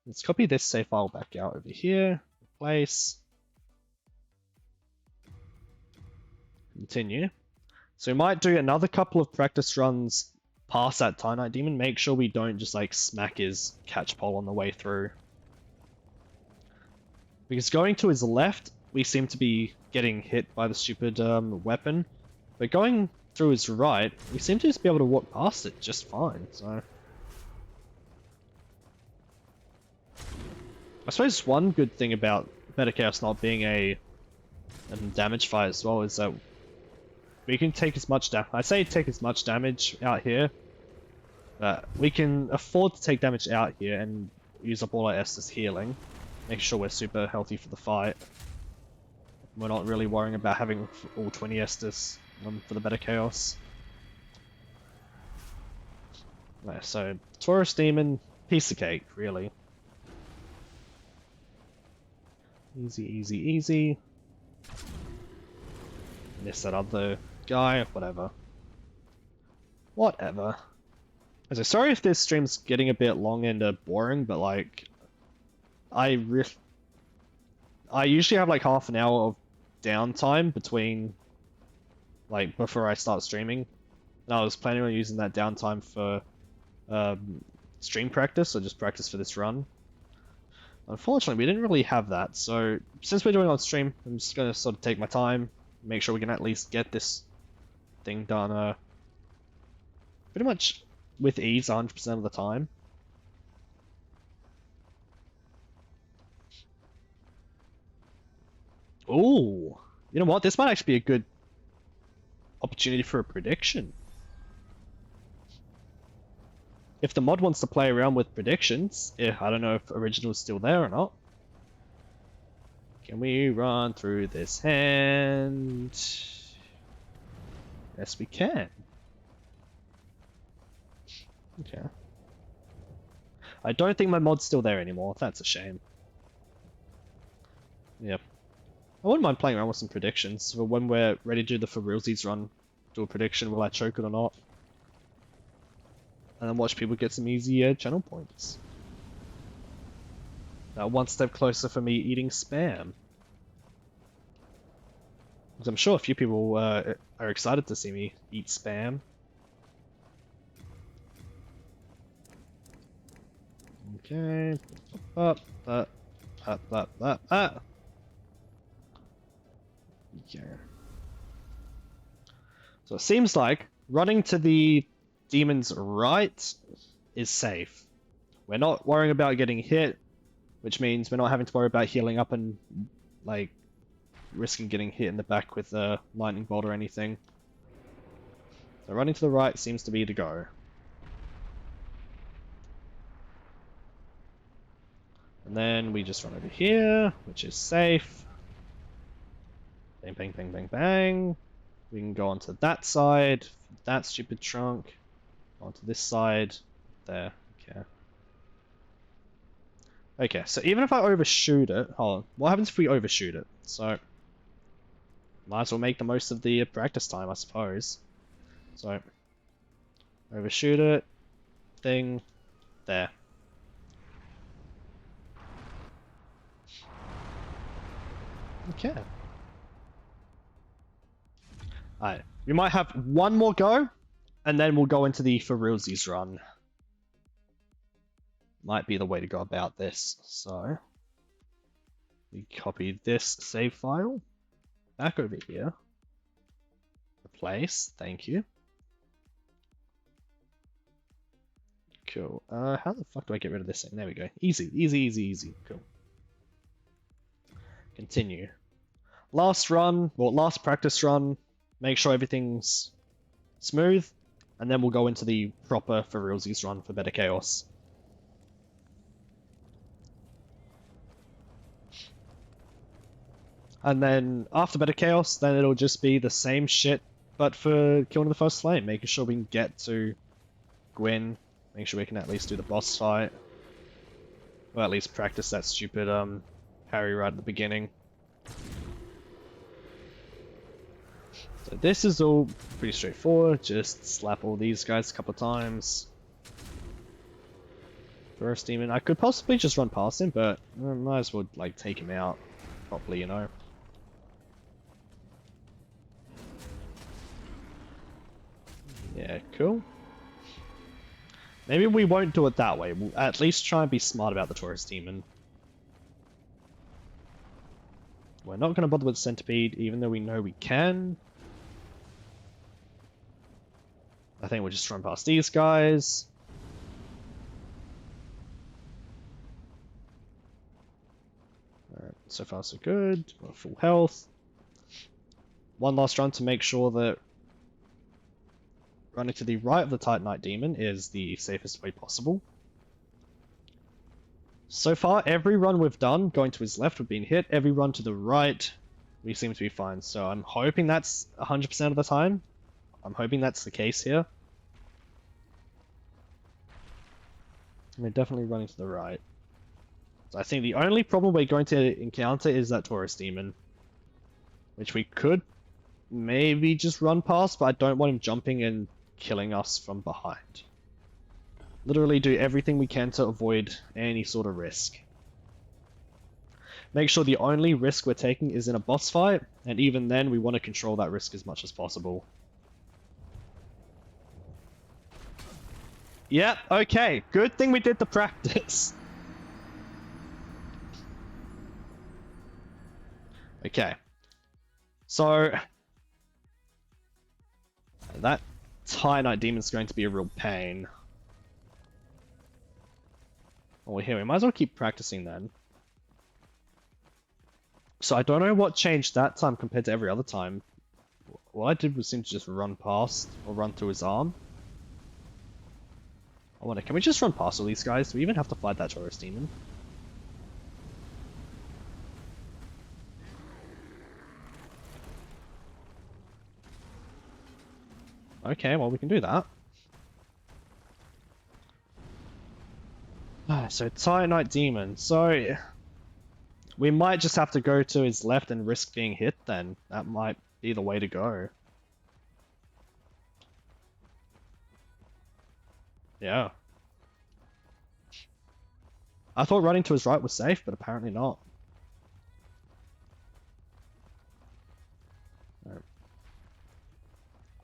let's copy this save file back out over here, replace, continue. So we might do another couple of practice runs past that Titanite Demon, make sure we don't just like smack his catch pole on the way through. Because going to his left, we seem to be getting hit by the stupid weapon, but going through his right, we seem to just be able to walk past it just fine, so... I suppose one good thing about Meta Chaos not being a damage fight as well is that we can take as much damage. I say take as much damage out here, but we can afford to take damage out here and use up all our Estus healing, make sure we're super healthy for the fight. We're not really worrying about having all 20 Estus for the Meta Chaos. Right, so Taurus Demon, piece of cake, really. Easy, easy, easy. Miss that other guy, whatever. Whatever. So sorry if this stream's getting a bit long and boring, but like, I usually have like half an hour of downtime between, like, before I start streaming. And I was planning on using that downtime for stream practice, or just practice for this run. Unfortunately, we didn't really have that, so since we're doing it on stream, I'm just gonna sort of take my time, make sure we can at least get this thing done pretty much with ease 100% of the time. Ooh, you know what? This might actually be a good opportunity for a prediction. If the mod wants to play around with predictions, I don't know if original's still there or not. Can we run through this hand? Yes, we can. Okay. I don't think my mod's still there anymore. That's a shame. Yep. I wouldn't mind playing around with some predictions for when we're ready to do the for realsies run. Do a prediction, will I choke it or not? And then watch people get some easy channel points. Now, one step closer for me eating spam. Because I'm sure a few people are excited to see me eat spam. Okay. Up. Okay. So it seems like running to the demon's right is safe. We're not worrying about getting hit, which means we're not having to worry about healing up and like risking getting hit in the back with a lightning bolt or anything. So running to the right seems to be the go. And then we just run over here, which is safe. Bang, bang, bang, bang, bang. We can go onto that side, that stupid trunk. Onto this side, there, okay. Okay, so even if I overshoot it, hold on, what happens if we overshoot it? So, might as well make the most of the practice time, I suppose. So, overshoot it, thing, there. Okay. Alright, we might have one more go, and then we'll go into the for realsies run. Might be the way to go about this. So, we copy this save file back over here. Replace, thank you. Cool. How the fuck do I get rid of this thing? There we go. Easy, easy, easy, easy. Cool. Continue. Last run, well, last practice run. Make sure everything's smooth, and then we'll go into the proper for realsies run for Meta Chaos. And then after Meta Chaos, then it'll just be the same shit, but for killing the first flame, making sure we can get to Gwyn, make sure we can at least do the boss fight, or at least practice that stupid parry right at the beginning. So this is all pretty straightforward, just slap all these guys a couple of times. Taurus Demon. I could possibly just run past him, but I might as well like take him out properly, you know. Yeah, cool. Maybe we won't do it that way. We'll at least try and be smart about the Taurus Demon. We're not going to bother with Centipede, even though we know we can. I think we'll just run past these guys. Alright, so far so good. We're full health. One last run to make sure that running to the right of the Titanite Demon is the safest way possible. So far, every run we've done, going to his left, we've been hit. Every run to the right, we seem to be fine. So I'm hoping that's 100% of the time. I'm hoping that's the case here. We're definitely running to the right. So I think the only problem we're going to encounter is that Taurus Demon. Which we could maybe just run past, but I don't want him jumping and killing us from behind. Literally do everything we can to avoid any sort of risk. Make sure the only risk we're taking is in a boss fight, and even then we want to control that risk as much as possible. Yep, okay. Good thing we did the practice. Okay. So that Titanite Demon's going to be a real pain. Oh, we're here. We might as well keep practicing then. So I don't know what changed that time compared to every other time. What I did was seem to just run past or run through his arm. I wonder, can we just run past all these guys? Do we even have to fight that Taurus Demon? Okay, well we can do that. So Titanite Demon. So we might just have to go to his left and risk being hit then. That might be the way to go. Yeah. I thought running to his right was safe, but apparently not. Right.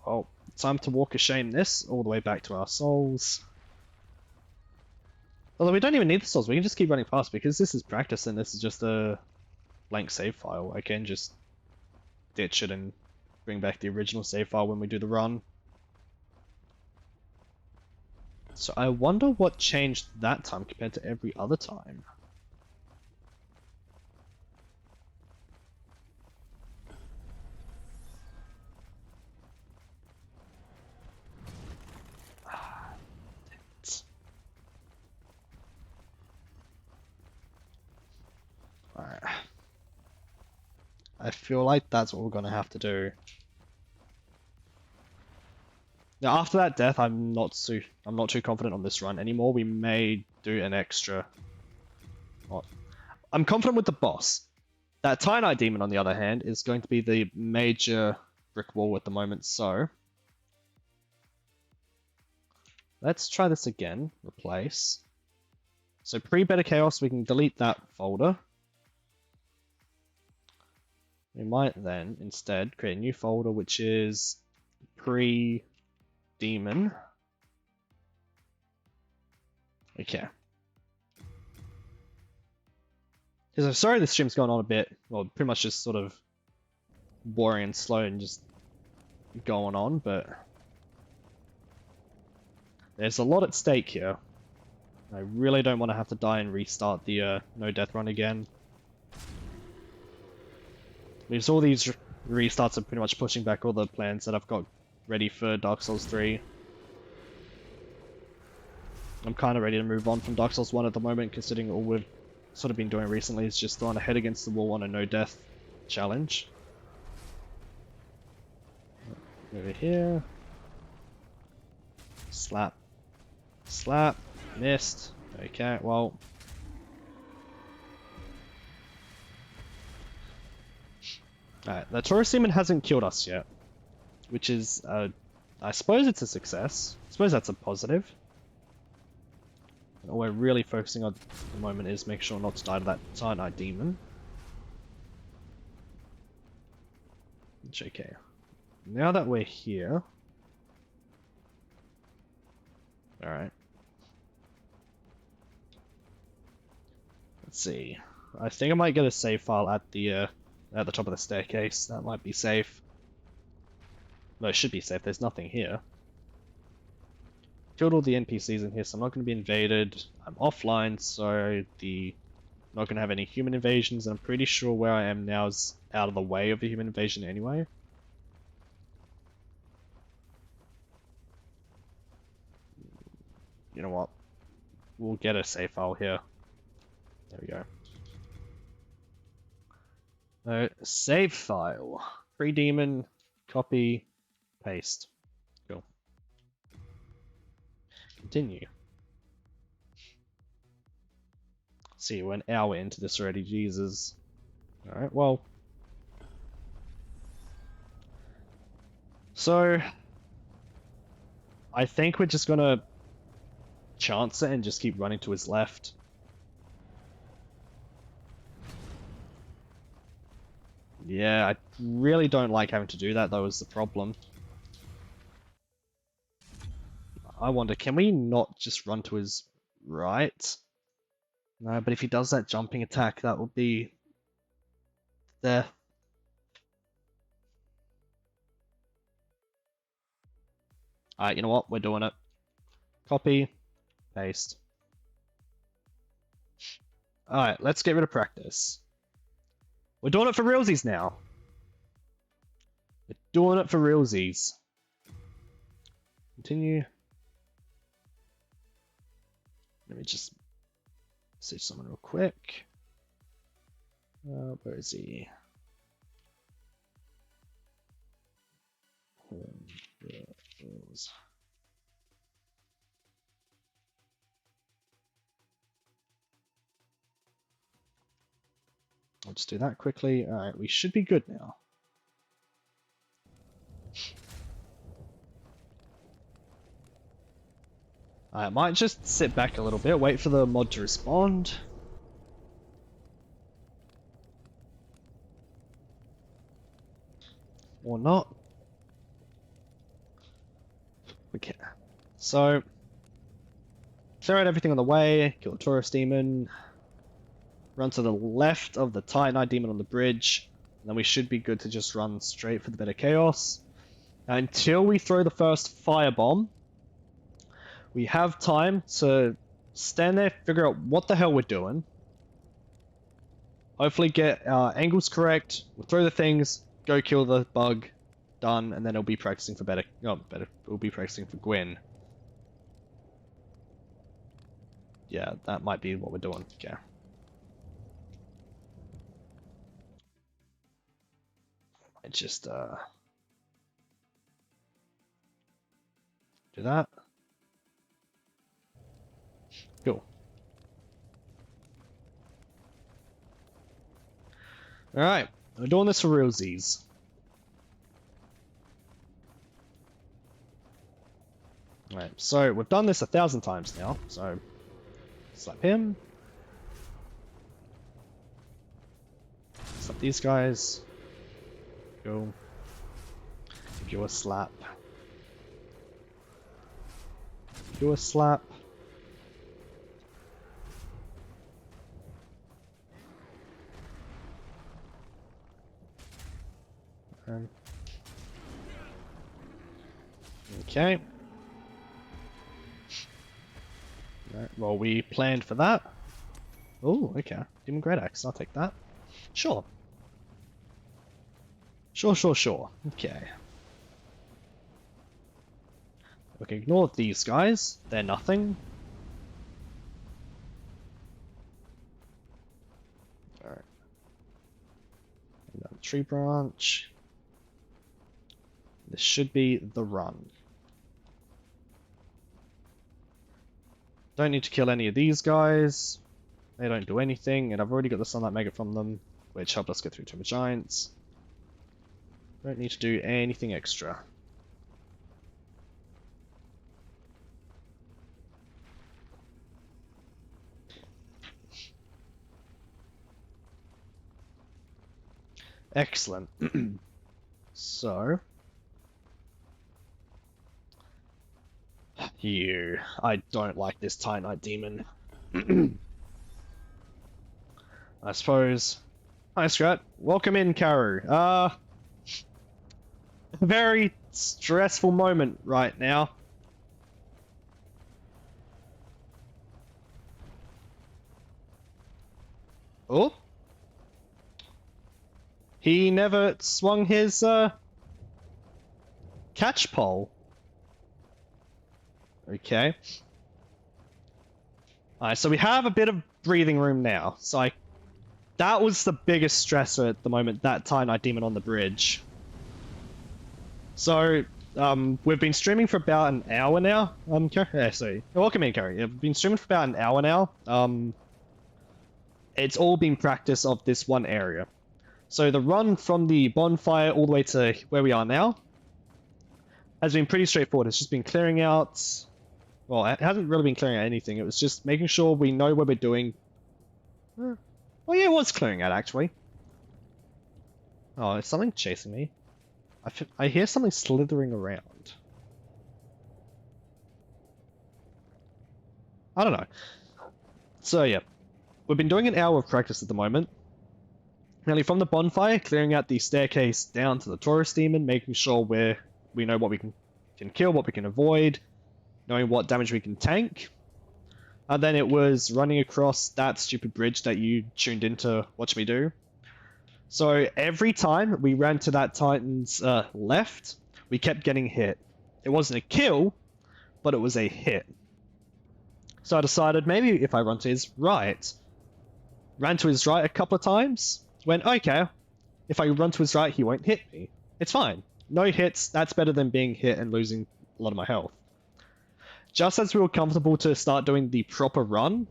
Well, time to walk of shame this all the way back to our souls. Although we don't even need the souls, we can just keep running past because this is practice and this is just a blank save file. I can just ditch it and bring back the original save file when we do the run. So I wonder what changed that time compared to every other time. Alright. I feel like that's what we're gonna have to do. Now after that death, I'm not too confident on this run anymore. We may do an extra. What? I'm confident with the boss. That Titanite Demon, on the other hand, is going to be the major brick wall at the moment. So let's try this again. Replace. So pre-Beta Chaos, we can delete that folder. We might then instead create a new folder which is pre-demon. Okay. Because I'm sorry this stream's going on a bit, well, pretty much just sort of boring and slow and just going on, but there's a lot at stake here. I really don't want to have to die and restart the no death run again. Because all these restarts are pretty much pushing back all the plans that I've got ready for Dark Souls 3. I'm kind of ready to move on from Dark Souls 1 at the moment, considering all we've sort of been doing recently is just throwing a head against the wall on a no death challenge. Over here. Slap. Slap. Missed. Okay, well. Alright, the Taurus Demon hasn't killed us yet. Which is, I suppose it's a success. I suppose that's a positive. All we're really focusing on at the moment is make sure not to die to that cyanide demon. It's okay. Now that we're here... Alright. Let's see. I think I might get a save file at the top of the staircase. That might be safe. No, it should be safe. There's nothing here. Killed all the NPCs in here, so I'm not going to be invaded. I'm offline, so I'm not going to have any human invasions. And I'm pretty sure where I am now is out of the way of the human invasion anyway. You know what? We'll get a save file here. There we go. Save file. Pre-demon, copy, paste. Cool. Continue. See, we're an hour into this already, Jesus. Alright, well. So, I think we're just gonna chance it and just keep running to his left. Yeah, I really don't like having to do that, though, is the problem. I wonder, can we not just run to his right? No, but if he does that jumping attack, that will be there. Alright, you know what? We're doing it. Copy, paste. Alright, let's get rid of practice. We're doing it for realsies now. We're doing it for realsies. Continue. Let me just see someone real quick. Where is he? I'll just do that quickly. Alright, we should be good now. I might just sit back a little bit, wait for the mod to respond. Or not. Okay. So, clear out everything on the way, kill the tourist demon, run to the left of the Titanite demon on the bridge, and then we should be good to just run straight for the bit of chaos. Now, until we throw the first firebomb, we have time to stand there, figure out what the hell we're doing. Hopefully get our angles correct. We'll throw the things, go kill the bug, done, and then it'll be practicing for we'll be practicing for Gwyn. Yeah, that might be what we're doing. Okay. I just do that. Cool. Alright, we're doing this for realsies. Alright, so we've done this 1,000 times now, so slap him. Slap these guys. Go. Give you a slap. Do a slap. Okay. Right, well, we planned for that. Oh, okay. Demon Great Axe, I'll take that. Sure. Sure. Okay. We can ignore these guys. They're nothing. Alright. Another tree branch. This should be the run. Don't need to kill any of these guys. They don't do anything, and I've already got the Sunlight Maggot from them, which helped us get through Tomb of Giants. Don't need to do anything extra. Excellent. So... You... I don't like this Titanite demon. I suppose... Hi, Scrat. Welcome in, Karu. A very stressful moment right now. Oh? He never swung his, catch pole. Okay. Alright, so we have a bit of breathing room now. So that was the biggest stressor at the moment, that Titanite demon on the bridge. So, we've been streaming for about an hour now. Welcome in, Carrie. We've been streaming for about an hour now. It's all been practice of this one area. So the run from the bonfire all the way to where we are now has been pretty straightforward. It's just been clearing out... Well, it hasn't really been clearing out anything. It was just making sure we know what we're doing. Well, yeah, it was clearing out, actually. Oh, is something chasing me? I hear something slithering around. I don't know. So, yeah. We've been doing an hour of practice at the moment. Mainly from the bonfire, clearing out the staircase down to the Taurus demon, making sure we know what we can kill, what we can avoid, knowing what damage we can tank. And then it was running across that stupid bridge that you tuned in to watch me do. So every time we ran to that Titan's left, we kept getting hit. It wasn't a kill, but it was a hit. So I decided maybe if I run to his right. Ran to his right a couple of times. Went, okay, if I run to his right, he won't hit me. It's fine. No hits, that's better than being hit and losing a lot of my health. Just as we were comfortable to start doing the proper run,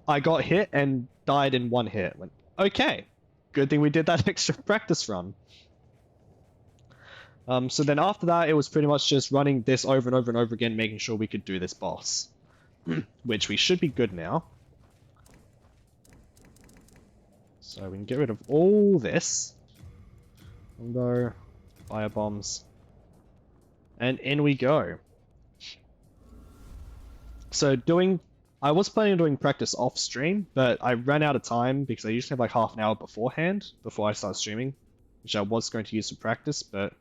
I got hit and died in one hit. Went, okay, good thing we did that extra practice run. So then after that, it was pretty much just running this over and over and over again, making sure we could do this boss. Which we should be good now. So we can get rid of all this. Window, fire bombs. And in we go. So I was planning on doing practice off stream, but I ran out of time because I usually have like half an hour beforehand before I start streaming, which I was going to use for practice, but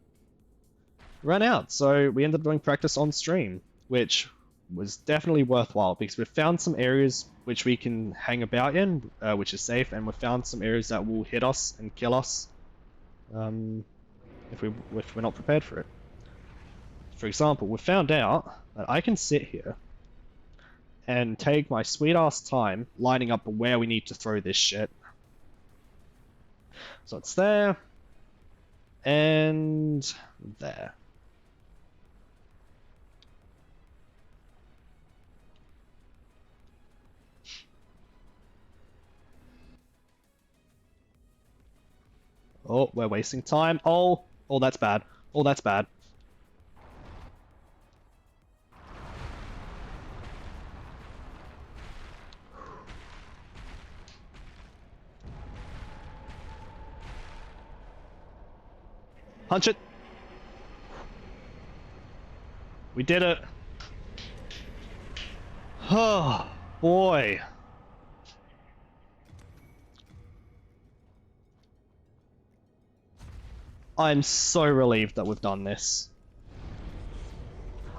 ran out. So we ended up doing practice on stream, which was definitely worthwhile because we've found some areas which we can hang about in, which is safe, and we've found some areas that will hit us and kill us if we're not prepared for it. For example, we found out that I can sit here and take my sweet ass time lining up where we need to throw this shit. So it's there and there. Oh, we're wasting time. Oh, that's bad. Oh, that's bad. Punch it. We did it. Oh, boy. I'm so relieved that we've done this.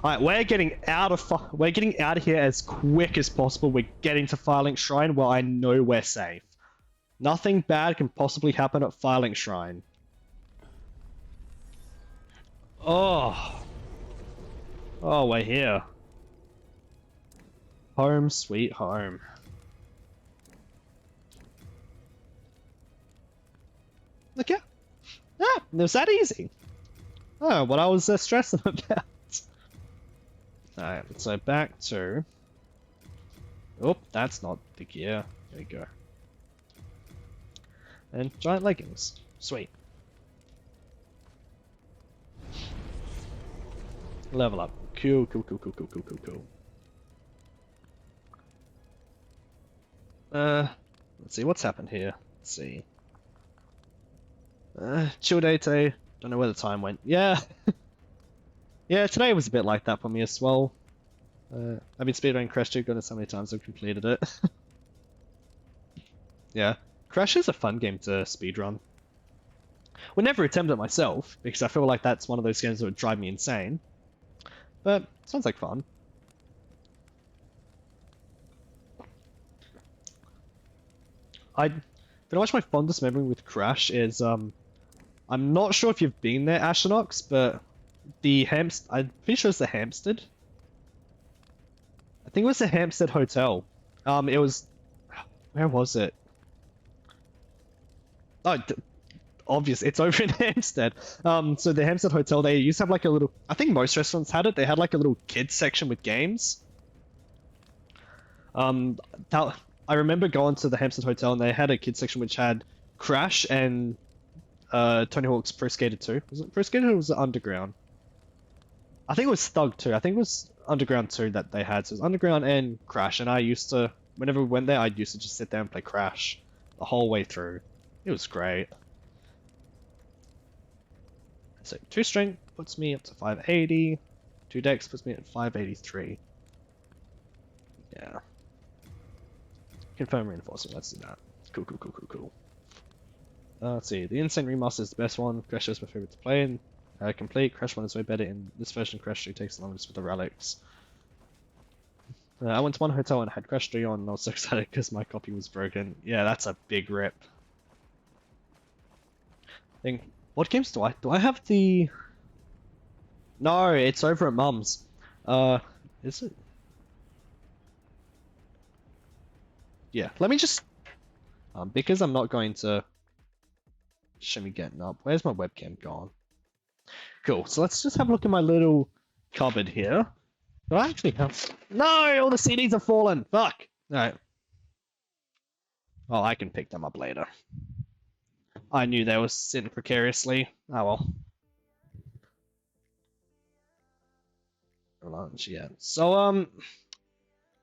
Alright, we're getting out of here as quick as possible. We're getting to Firelink Shrine where I know we're safe. Nothing bad can possibly happen at Firelink Shrine. Oh, we're here. Home sweet home. Okay. Ah, it was that easy. Oh, what I was stressing about. Alright, so back to... Oh, that's not the gear. There we go. And giant leggings. Sweet. Level up. Cool. Let's see, what's happened here? Let's see. Chill day today. Don't know where the time went. Yeah. Yeah, today was a bit like that for me as well. I've been speedrunning Crash 2, goodness how many times I've completed it. Yeah. Crash is a fun game to speedrun. Would never attempt it myself, because I feel like that's one of those games that would drive me insane. But, sounds like fun. Pretty much my fondest memory with Crash is, I'm not sure if you've been there, Astronox, but I'm pretty sure it's the Hampstead. I think it was the Hampstead Hotel. It was, where was it? Oh, obvious, it's over in Hampstead. So the Hampstead Hotel, they used to have like a little, I think most restaurants had it, they had like a little kids section with games. I remember going to the Hampstead Hotel and they had a kids section which had Crash and Tony Hawk's Pro Skater 2. Was it Pro Skater or was it Underground? I think it was Thug 2. I think it was Underground 2 that they had. So it was Underground and Crash. And I used to, whenever we went there, I used to just sit there and play Crash the whole way through. It was great. So 2 strength puts me up to 580. 2 dex puts me at 583. Yeah. Confirm reinforcement, let's do that. Cool. Let's see, the Insane Remaster is the best one. Crash is my favorite to play in. Complete, Crash 1 is way better in this version. Crash 2 takes the longest with the relics. I went to one hotel and had Crash 3 on and I was so excited because my copy was broken. Yeah, that's a big rip. What games do I have the... No, it's over at Mum's. Is it? Yeah, let me just... because I'm not going to... Show me getting up. Where's my webcam gone? Cool, so let's just have a look at my little cupboard here. Do I actually have... No! All the CDs have fallen! Fuck! Alright. Well, I can pick them up later. I knew they were sitting precariously. Oh well. Lunch, yeah. So,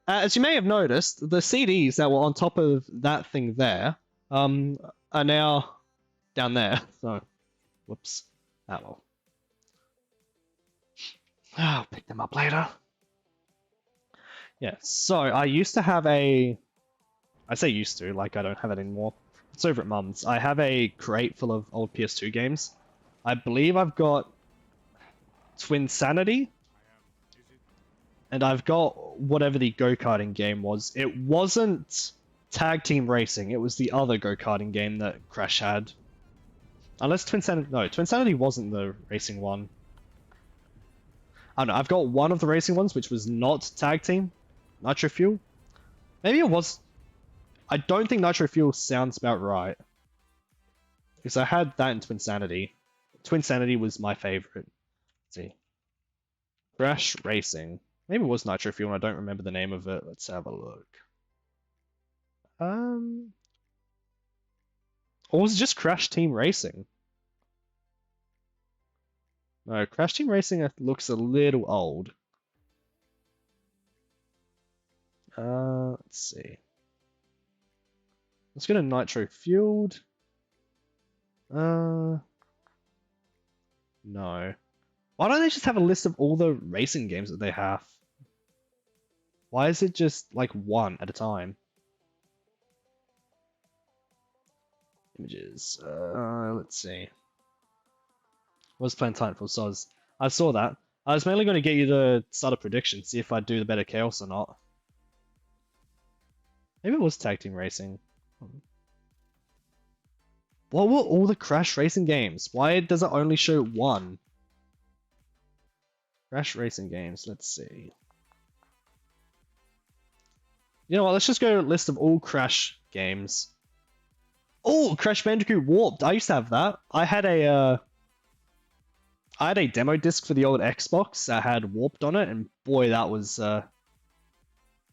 as you may have noticed, the CDs that were on top of that thing there, are now down there. So, whoops. Ah, well. I'll pick them up later. Yeah, so I used to have a... I say used to, like I don't have it anymore. It's over at Mum's. I have a crate full of old PS2 games. I believe I've got Twinsanity. And I've got whatever the go-karting game was. It wasn't Tag Team Racing, it was the other go-karting game that Crash had. Unless Twinsanity... No, Twinsanity wasn't the racing one. I don't know, I've got one of the racing ones, which was not Tag Team. Nitro Fuel? Maybe it was... I don't think Nitro Fuel sounds about right. Because I had that in Twinsanity. Twinsanity was my favorite. Let's see. Crash Racing. Maybe it was Nitro Fuel and I don't remember the name of it. Let's have a look. Or was it just Crash Team Racing? No, Crash Team Racing looks a little old. Let's see. Let's go to Nitro Fueled. No. Why don't they just have a list of all the racing games that they have? Why is it just like one at a time? Images. Let's see. Was playing Titanfall, so I saw that. I was mainly going to get you to start a prediction, see if I'd do the better Chaos or not. Maybe it was Tag Team Racing. What were all the Crash Racing games? Why does it only show one? Crash Racing games, let's see. You know what, let's just go list of all Crash games. Oh, Crash Bandicoot Warped. I used to have that. I had a demo disc for the old Xbox that had Warped on it, and boy, that was that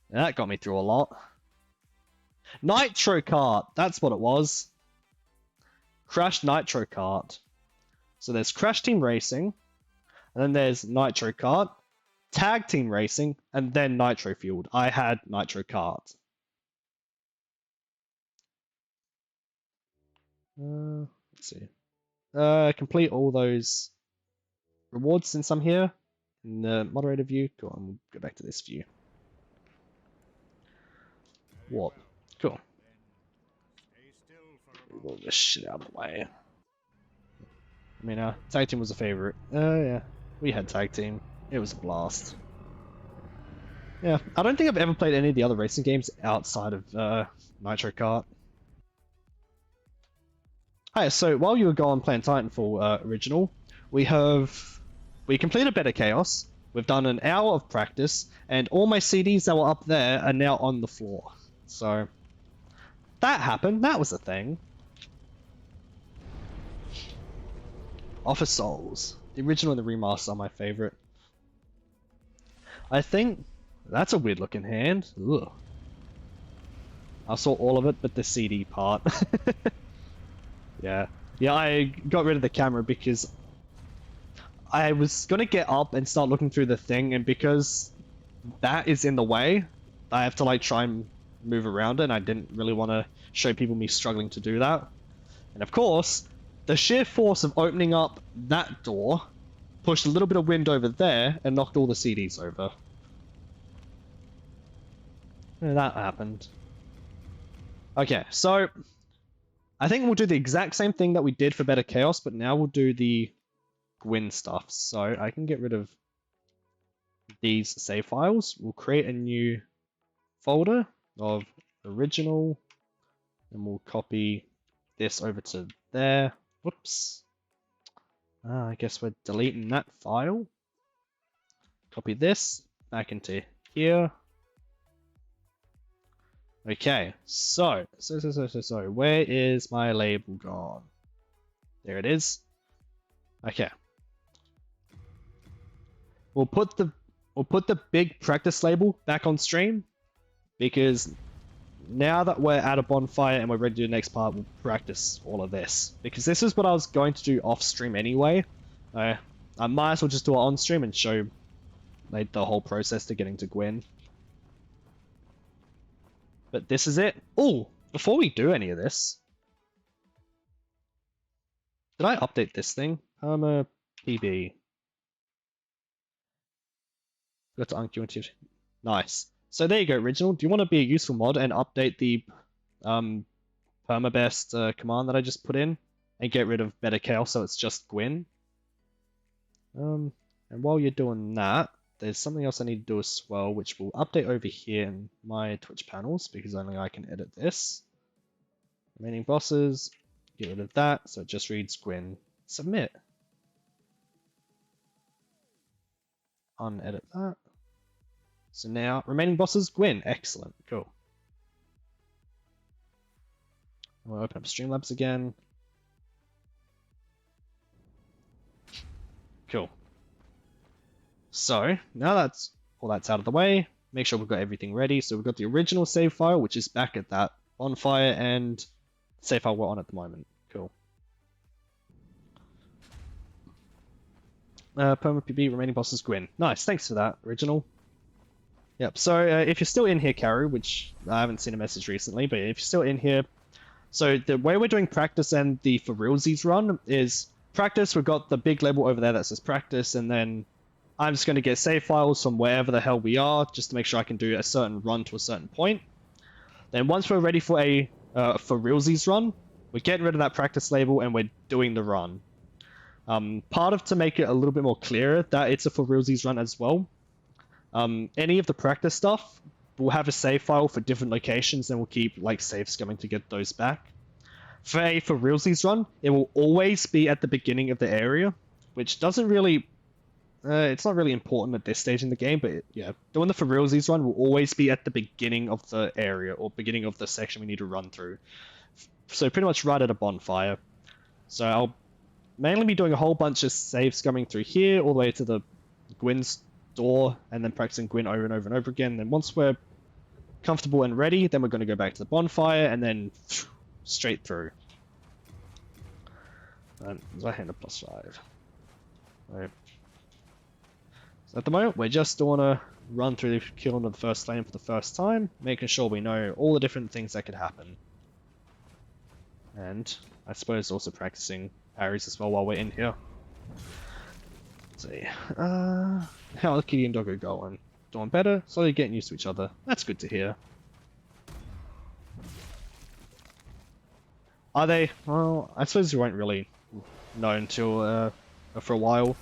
got me through a lot. Nitro Kart, that's what it was. Crash Nitro Kart. So there's Crash Team Racing, and then there's Nitro Kart, Tag Team Racing, and then Nitro Fueled. I had Nitro Kart. Let's see. complete all those rewards since I'm here in the moderator view. Cool, and we'll go back to this view. What? Cool. Move all this shit out of the way. I mean, tag team was a favorite. Yeah, we had tag team. It was a blast. Yeah, I don't think I've ever played any of the other racing games outside of Nitro Kart. Hi, so while you were gone playing Titanfall original, we completed Better Chaos. We've done an hour of practice, and all my CDs that were up there are now on the floor. So that happened. That was a thing. Office Souls. The original and the remaster are my favorite. I think that's a weird looking hand. Ugh. I saw all of it, but the CD part. Yeah. Yeah, I got rid of the camera because I was gonna get up and start looking through the thing, and because that is in the way, I have to like try and move around it, and I didn't really want to show people me struggling to do that. And of course, the sheer force of opening up that door pushed a little bit of wind over there and knocked all the CDs over. And that happened. Okay, so I think we'll do the exact same thing that we did for Better Chaos, but now we'll do the Gwyn stuff. So I can get rid of these save files. We'll create a new folder of original, and we'll copy this over to there. Whoops. I guess we're deleting that file. Copy this back into here. Okay, so, where is my label gone? There it is. Okay. We'll put the big practice label back on stream, because now that we're at a bonfire and we're ready to do the next part, we'll practice all of this. Because this is what I was going to do off stream anyway. I might as well just do it on stream and show like the whole process to getting to Gwyn. But this is it. Oh, before we do any of this, did I update this thing? PB. Got to unqueue. Nice. So there you go, Original. Do you want to be a useful mod and update the permabest command that I just put in and get rid of Better Chaos so it's just Gwyn? And while you're doing that, there's something else I need to do as well, which will update over here in my Twitch panels, because only I can edit this. Remaining bosses, get rid of that, so it just reads Gwyn. Submit. Unedit that. So now, remaining bosses, Gwyn. Excellent. Cool. We'll open up Streamlabs again. Cool. So, now that's all that's out of the way, make sure we've got everything ready. So we've got the original save file, which is back at that bonfire, and the save file we're on at the moment. Cool. PermaPB, remaining bosses, Gwyn. Nice, thanks for that, Original. Yep, so if you're still in here, Karu, which I haven't seen a message recently, but if you're still in here, so the way we're doing practice and the for realsies run is practice, we've got the big label over there that says practice, and then I'm just going to get save files from wherever the hell we are, just to make sure I can do a certain run to a certain point. Then once we're ready for a for realsies run, we're getting rid of that practice label and we're doing the run. Part of to make it a little bit more clearer that it's a for realsies run as well. Any of the practice stuff, we'll have a save file for different locations, and we'll keep like saves coming to get those back. For a for realsies run, it will always be at the beginning of the area, which doesn't really... it's not really important at this stage in the game, but yeah, doing the for realsies run will always be at the beginning of the area, or beginning of the section we need to run through. So pretty much right at a bonfire. So I'll mainly be doing a whole bunch of saves coming through here, all the way to the Gwyn's door, and then practicing Gwyn over and over and over again. Then once we're comfortable and ready, then we're going to go back to the bonfire, and then straight through. I hand a +5. Right. So at the moment, we're just doing a run through the kill into the first lane for the first time, making sure we know all the different things that could happen. And I suppose also practicing parries as well while we're in here. Let's see. How are Kitty and Doggo going? Doing better? Slowly getting used to each other. That's good to hear. Are they? Well, I suppose you won't really know until for a while.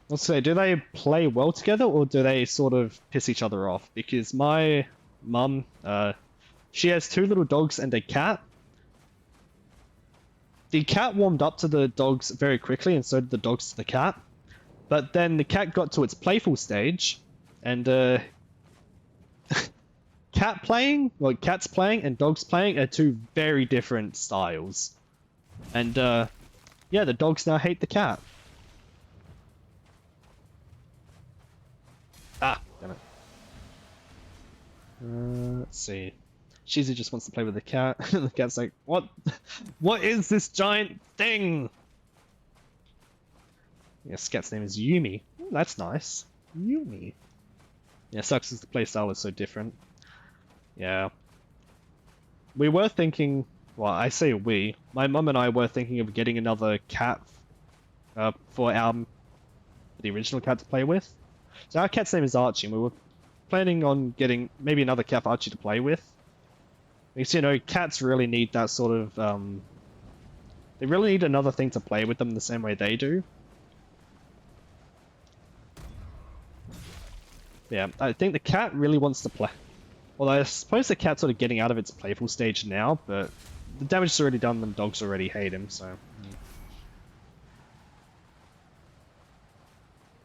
Let's say, do they play well together or do they sort of piss each other off? Because my mum, she has 2 little dogs and a cat. The cat warmed up to the dogs very quickly, and so did the dogs to the cat. But then the cat got to its playful stage, and cats playing and dogs playing are 2 very different styles. And yeah, the dogs now hate the cat. Ah, damn it. Let's see. Shizzy just wants to play with the cat. The cat's like, what? What is this giant thing? Yes, cat's name is Yumi. Ooh, that's nice. Yumi. Yeah, sucks as the playstyle is so different. Yeah. We were thinking, well, I say we. My mum and I were thinking of getting another cat for the original cat to play with. So our cat's name is Archie, and we were planning on getting maybe another cat for Archie to play with. Because, you know, cats really need that sort of, they really need another thing to play with them the same way they do. Yeah, I think the cat really wants to play. Although I suppose the cat's sort of getting out of its playful stage now, but the damage is already done and dogs already hate him, so...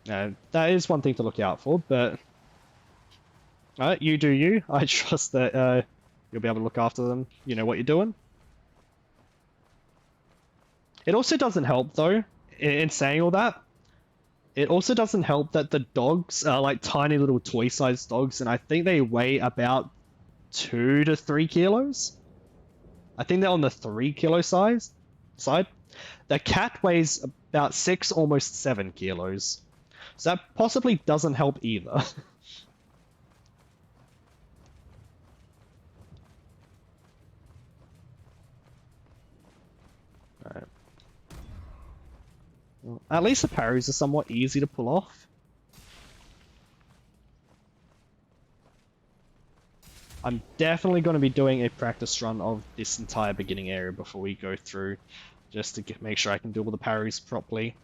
that is one thing to look out for, but... you do you. I trust that you'll be able to look after them. You know what you're doing. It also doesn't help, though, in saying all that. It also doesn't help that the dogs are like tiny little toy-sized dogs, and I think they weigh about 2 to 3 kilos. I think they're on the 3 kilo side. The cat weighs about 6, almost 7 kilos. So that possibly doesn't help either. Alright. Well, at least the parries are somewhat easy to pull off. I'm definitely going to be doing a practice run of this entire beginning area before we go through, just to make sure I can do all the parries properly.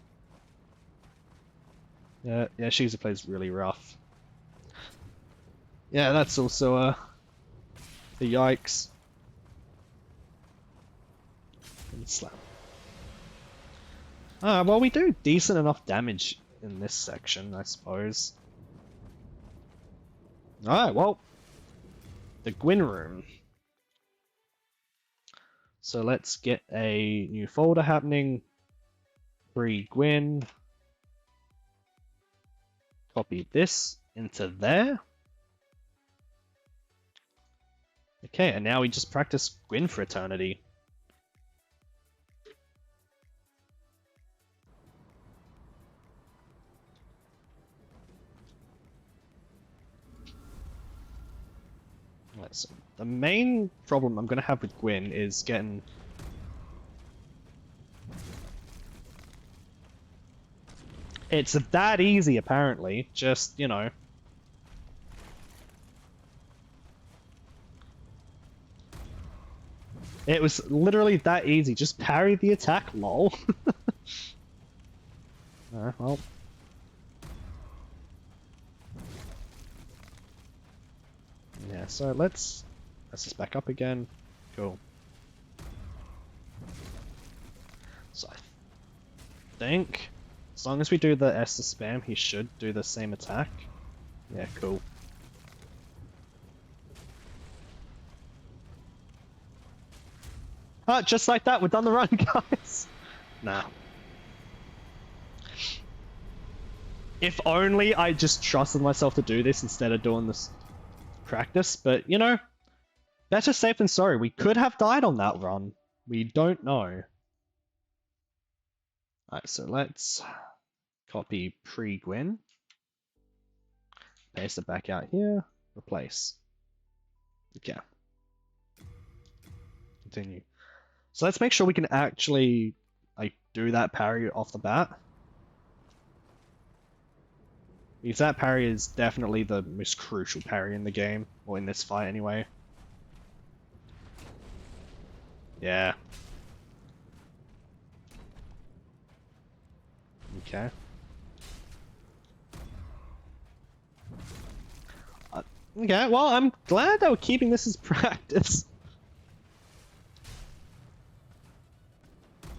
Yeah, Shiza plays really rough. Yeah, that's also the yikes. And slam. Well, we do decent enough damage in this section, I suppose. Alright, well, the Gwyn room. So let's get a new folder happening. Gwyn. Copy this into there. Okay, and now we just practice Gwyn for eternity. Right, so the main problem I'm going to have with Gwyn is getting... It's that easy, apparently. Just, you know... It was literally that easy. Just parry the attack, lol. Well... Yeah, so let's this back up again. Cool. So I think as long as we do the S to spam, he should do the same attack. Yeah, cool. Ah, just like that, we're done the run, guys! Nah. If only I just trusted myself to do this instead of doing this practice, but you know, better safe than sorry. We could have died on that run. We don't know. Alright, so let's copy pre-Gwyn. Paste it back out here. Replace. Okay. Continue. So let's make sure we can actually like do that parry off the bat. Because that parry is definitely the most crucial parry in the game, or in this fight anyway. Yeah. Okay. Okay, well, I'm glad they were keeping this as practice.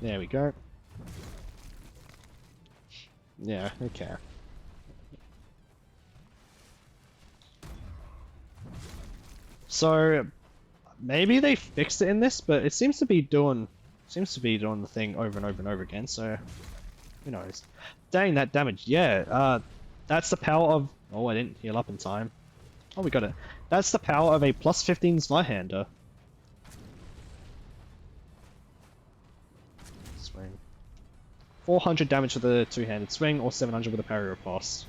There we go. Yeah, okay. So maybe they fixed it in this, but it seems to be doing the thing over and over and over again, so who knows. Dang, that damage. Yeah, that's the power of... Oh, I didn't heal up in time. Oh, we got it. That's the power of a plus 15 Zweihander. Swing. 400 damage with a two-handed swing, or 700 with a parry riposte.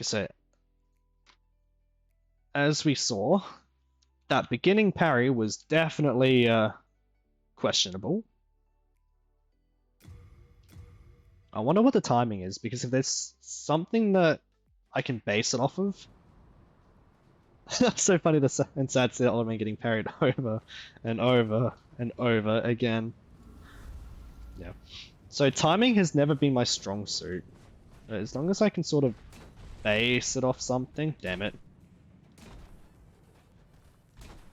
So, as we saw, that beginning parry was definitely questionable. I wonder what the timing is, because if there's something that I can base it off of... That's so funny, and sad to element getting parried over and over and over again. Yeah. So timing has never been my strong suit. As long as I can sort of base it off something, damn it.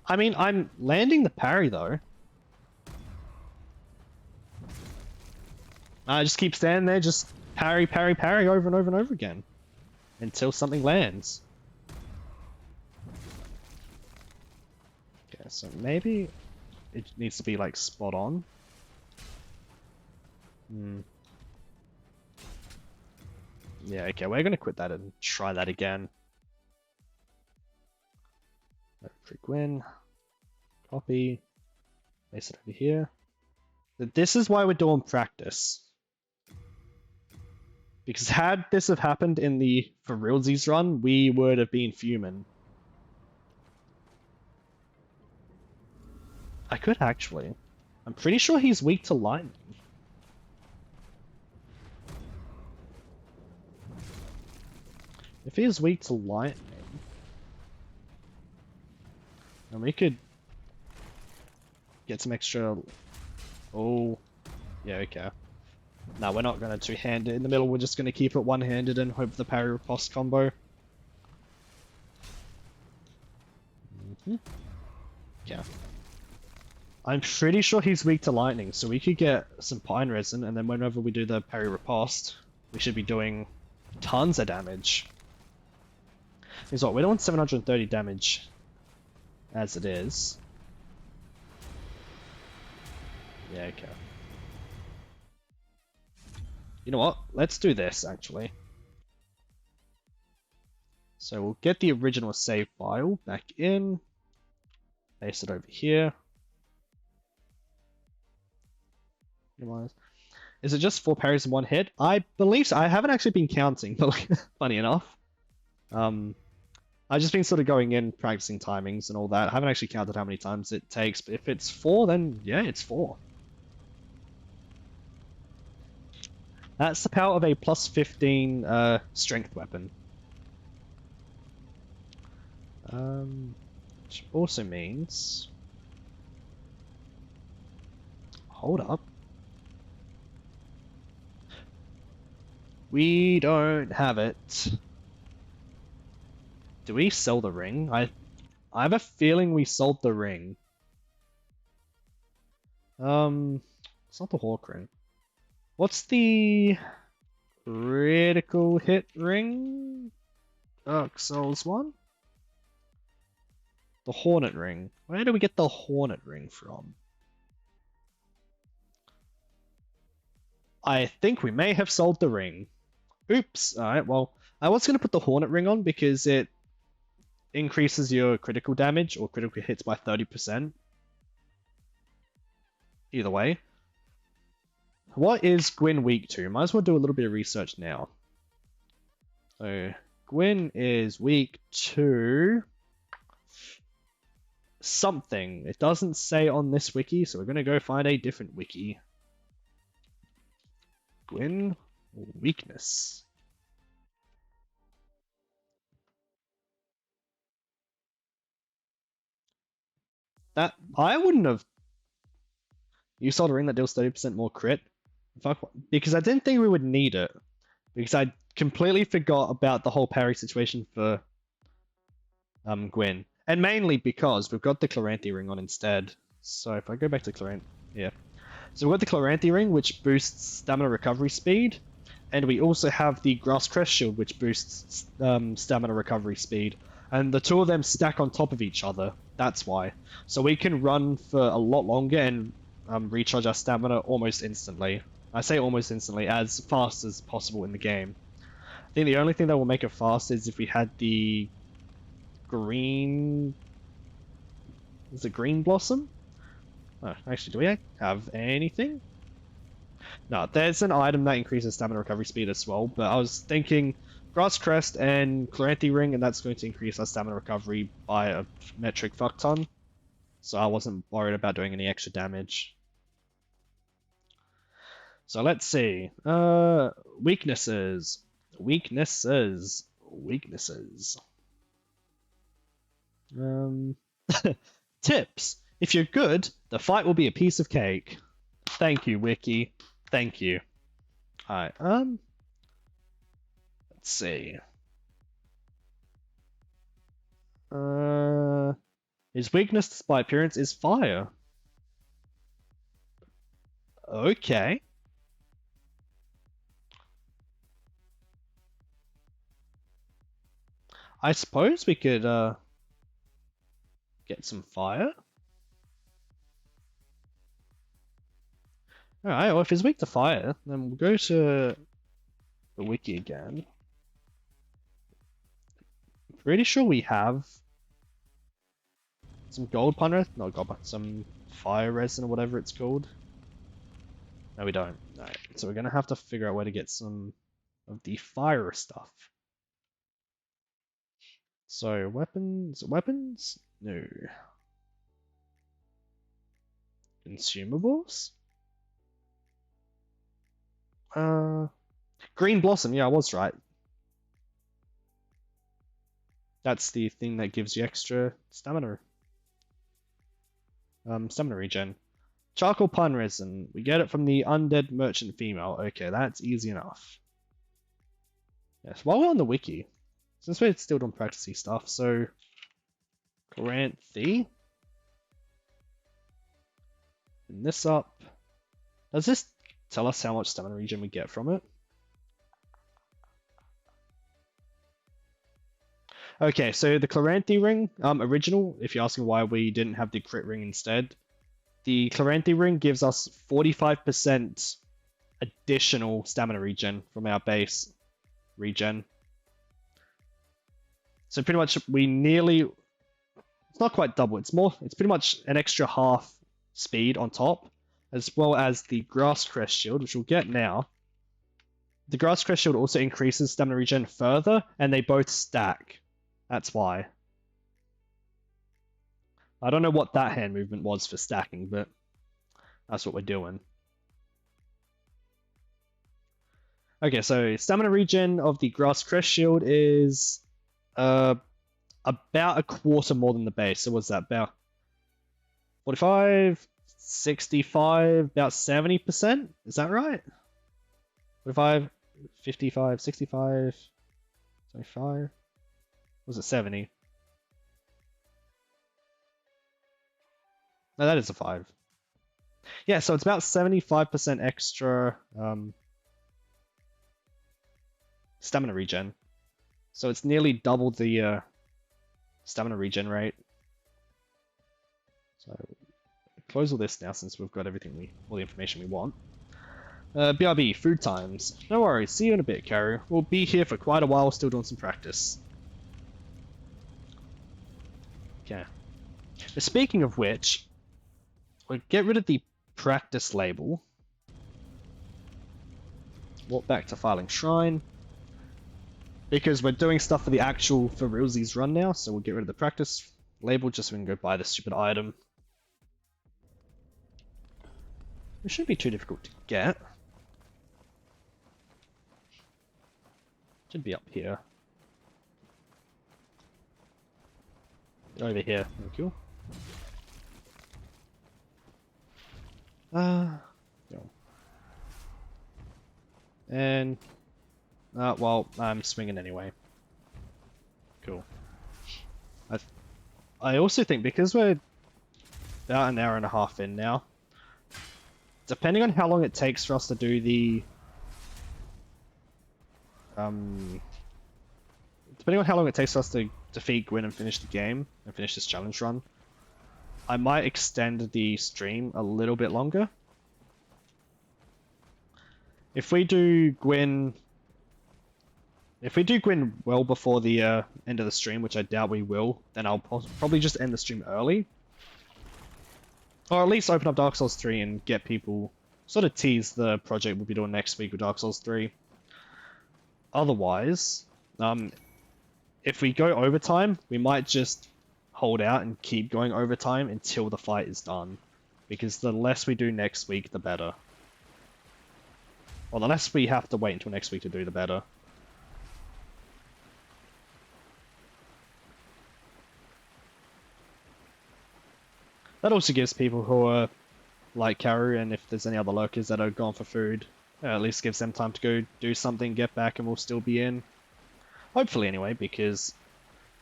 I mean, I'm landing the parry though. I just keep standing there, just parry, parry, parry over and over and over again. Until something lands. Okay, so maybe it needs to be like spot on. Yeah, okay, we're gonna quit that and try that again. For Gwyn. Copy. Place it over here. This is why we're doing practice. Because had this have happened in the for realsies run, we would have been fuming. I could actually. I'm pretty sure he's weak to lightning. If he is weak to lightning, then we could get some extra... Oh, yeah, okay. No, we're not going to two-hand it in the middle, we're just going to keep it one-handed and hope the parry riposte combo. Yeah. I'm pretty sure he's weak to lightning, so we could get some pine resin, and then whenever we do the parry riposte, we should be doing tons of damage. Because what, we're doing 730 damage as it is. Yeah, okay. You know what? Let's do this, actually. So we'll get the original save file back in. Paste it over here. Is it just 4 parries in one hit? I believe so. I haven't actually been counting, funny enough. I've just been sort of going in, practicing timings and all that. I haven't actually counted how many times it takes, but if it's 4, then yeah, it's 4. That's the power of a plus 15 strength weapon. Which also means... Hold up. We don't have it. Do we sell the ring? I have a feeling we sold the ring. It's not the Hawk ring. What's the critical hit ring? Dark Souls 1? The Hornet ring. Where do we get the Hornet ring from? I think we may have sold the ring. Oops. Alright, well, I was going to put the Hornet ring on because it increases your critical damage or critical hits by 30%. Either way. What is Gwyn weak to? Might as well do a little bit of research now. So, Gwyn is weak to something. It doesn't say on this wiki, so we're going to go find a different wiki. Gwyn, weakness. That I wouldn't have. You sold a ring that deals 30% more crit. Because I didn't think we would need it. Because I completely forgot about the whole parry situation for Gwyn. And mainly because we've got the Chloranthy ring on instead. So if I go back to Chloranthy, yeah. So we've got the Chloranthy ring, which boosts stamina recovery speed. And we also have the Grass Crest Shield, which boosts stamina recovery speed. And the two of them stack on top of each other. That's why. So we can run for a lot longer and recharge our stamina almost instantly. I say almost instantly, as fast as possible in the game. I think the only thing that will make it fast is if we had the green... Is it Green Blossom? Oh, actually, do we have anything? No, there's an item that increases stamina recovery speed as well, but I was thinking Grass Crest and Chloranthy Ring, and that's going to increase our stamina recovery by a metric fuck ton. So I wasn't worried about doing any extra damage. So let's see. Weaknesses. Weaknesses. Weaknesses. Tips. If you're good, the fight will be a piece of cake. Thank you, Wiki. Thank you. Alright, let's see. His weakness by appearance is fire. Okay. I suppose we could get some fire. Alright, well if he's weak to fire, then we'll go to the wiki again. Pretty sure we have some gold pun resin, not gold pun, some fire resin or whatever it's called. No, we don't. Alright, so we're gonna have to figure out where to get some of the fire stuff. So, weapons? Weapons? No. Consumables? Green Blossom, yeah, I was right. That's the thing that gives you extra stamina. Stamina regen. Charcoal pun resin. We get it from the undead merchant female. Okay, that's easy enough. Yes, while we're on the wiki, since we're still doing practicey stuff, so Chloranthy. And this up. Does this tell us how much stamina regen we get from it? Okay, so the Chloranthy ring, original, if you're asking why we didn't have the crit ring instead, the Chloranthy ring gives us 45% additional stamina regen from our base regen. So pretty much we nearly, it's not quite double, it's pretty much an extra half speed on top, as well as the Grass Crest Shield, which we'll get now. The Grass Crest Shield also increases stamina regen further, and they both stack. That's why. I don't know what that hand movement was for stacking, but that's what we're doing. Okay, so stamina regen of the Grass Crest Shield is about a quarter more than the base. So what's that? About 45, 65, about 70%? Is that right? 45, 55, 65, 75? Was it 70? No, that is a 5. Yeah, so it's about 75% extra stamina regen. So it's nearly double the stamina regen rate. So close all this now since we've got everything all the information we want. BRB, food times. No worries, see you in a bit, Karu. We'll be here for quite a while, still doing some practice. Okay. But speaking of which, we'll get rid of the practice label. Walk back to Filing Shrine. Because we're doing stuff for the actual for realsies run now, so we'll get rid of the practice Label just so we can go buy the stupid item. It shouldn't be too difficult to get. Should be up here. Over here, thank you. No. And well, I'm swinging anyway. Cool. I also think because we're about an hour and a half in now, depending on how long it takes for us to do the depending on how long it takes for us to defeat Gwyn and finish the game and finish this challenge run, I might extend the stream a little bit longer. If we do Gwyn well before the end of the stream, which I doubt we will, then I'll probably just end the stream early. Or at least open up Dark Souls 3 and get people, sort of tease the project we'll be doing next week with Dark Souls 3. Otherwise, if we go overtime, we might just hold out and keep going overtime until the fight is done. Because the less we do next week, the better. Or the less we have to wait until next week to do, the better. That also gives people who are like Karu, and if there's any other lurkers that are gone for food, at least gives them time to go do something, get back, and we'll still be in. Hopefully anyway, because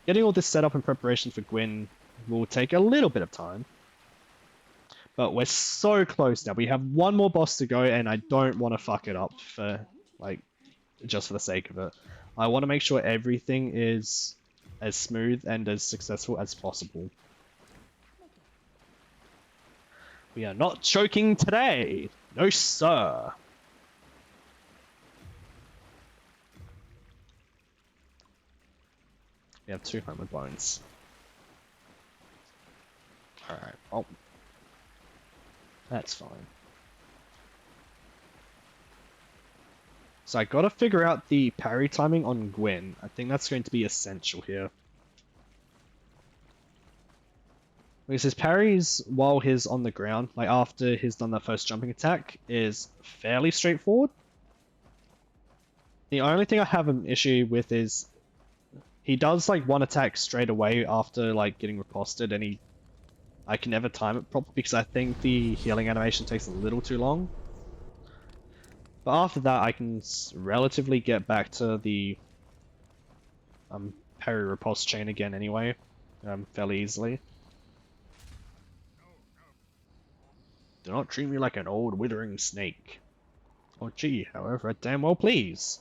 getting all this set up in preparation for Gwyn will take a little bit of time. But we're so close now. We have one more boss to go, and I don't want to fuck it up for, like, just for the sake of it. I want to make sure everything is as smooth and as successful as possible. We are not choking today! No, sir! We have 2 Homer bones. Alright, well. That's fine. So I gotta figure out the parry timing on Gwyn. I think that's going to be essential here. Because his parries while he's on the ground, like after he's done that first jumping attack, is fairly straightforward. The only thing I have an issue with is he does like one attack straight away after like getting riposted, and I can never time it properly because I think the healing animation takes a little too long. But after that, I can relatively get back to the parry riposte chain again anyway, fairly easily. Do not treat me like an old withering snake. Oh gee, however, I damn well please.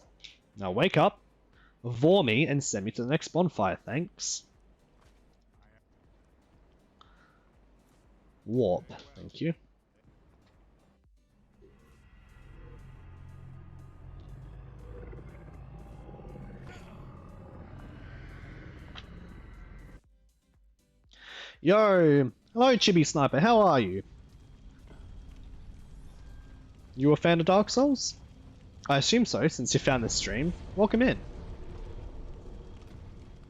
Now wake up, vore me, and send me to the next bonfire, thanks. Warp, thank you. Yo, hello Chibi Sniper, how are you? You a fan of Dark Souls? I assume so, since you found this stream. Welcome in.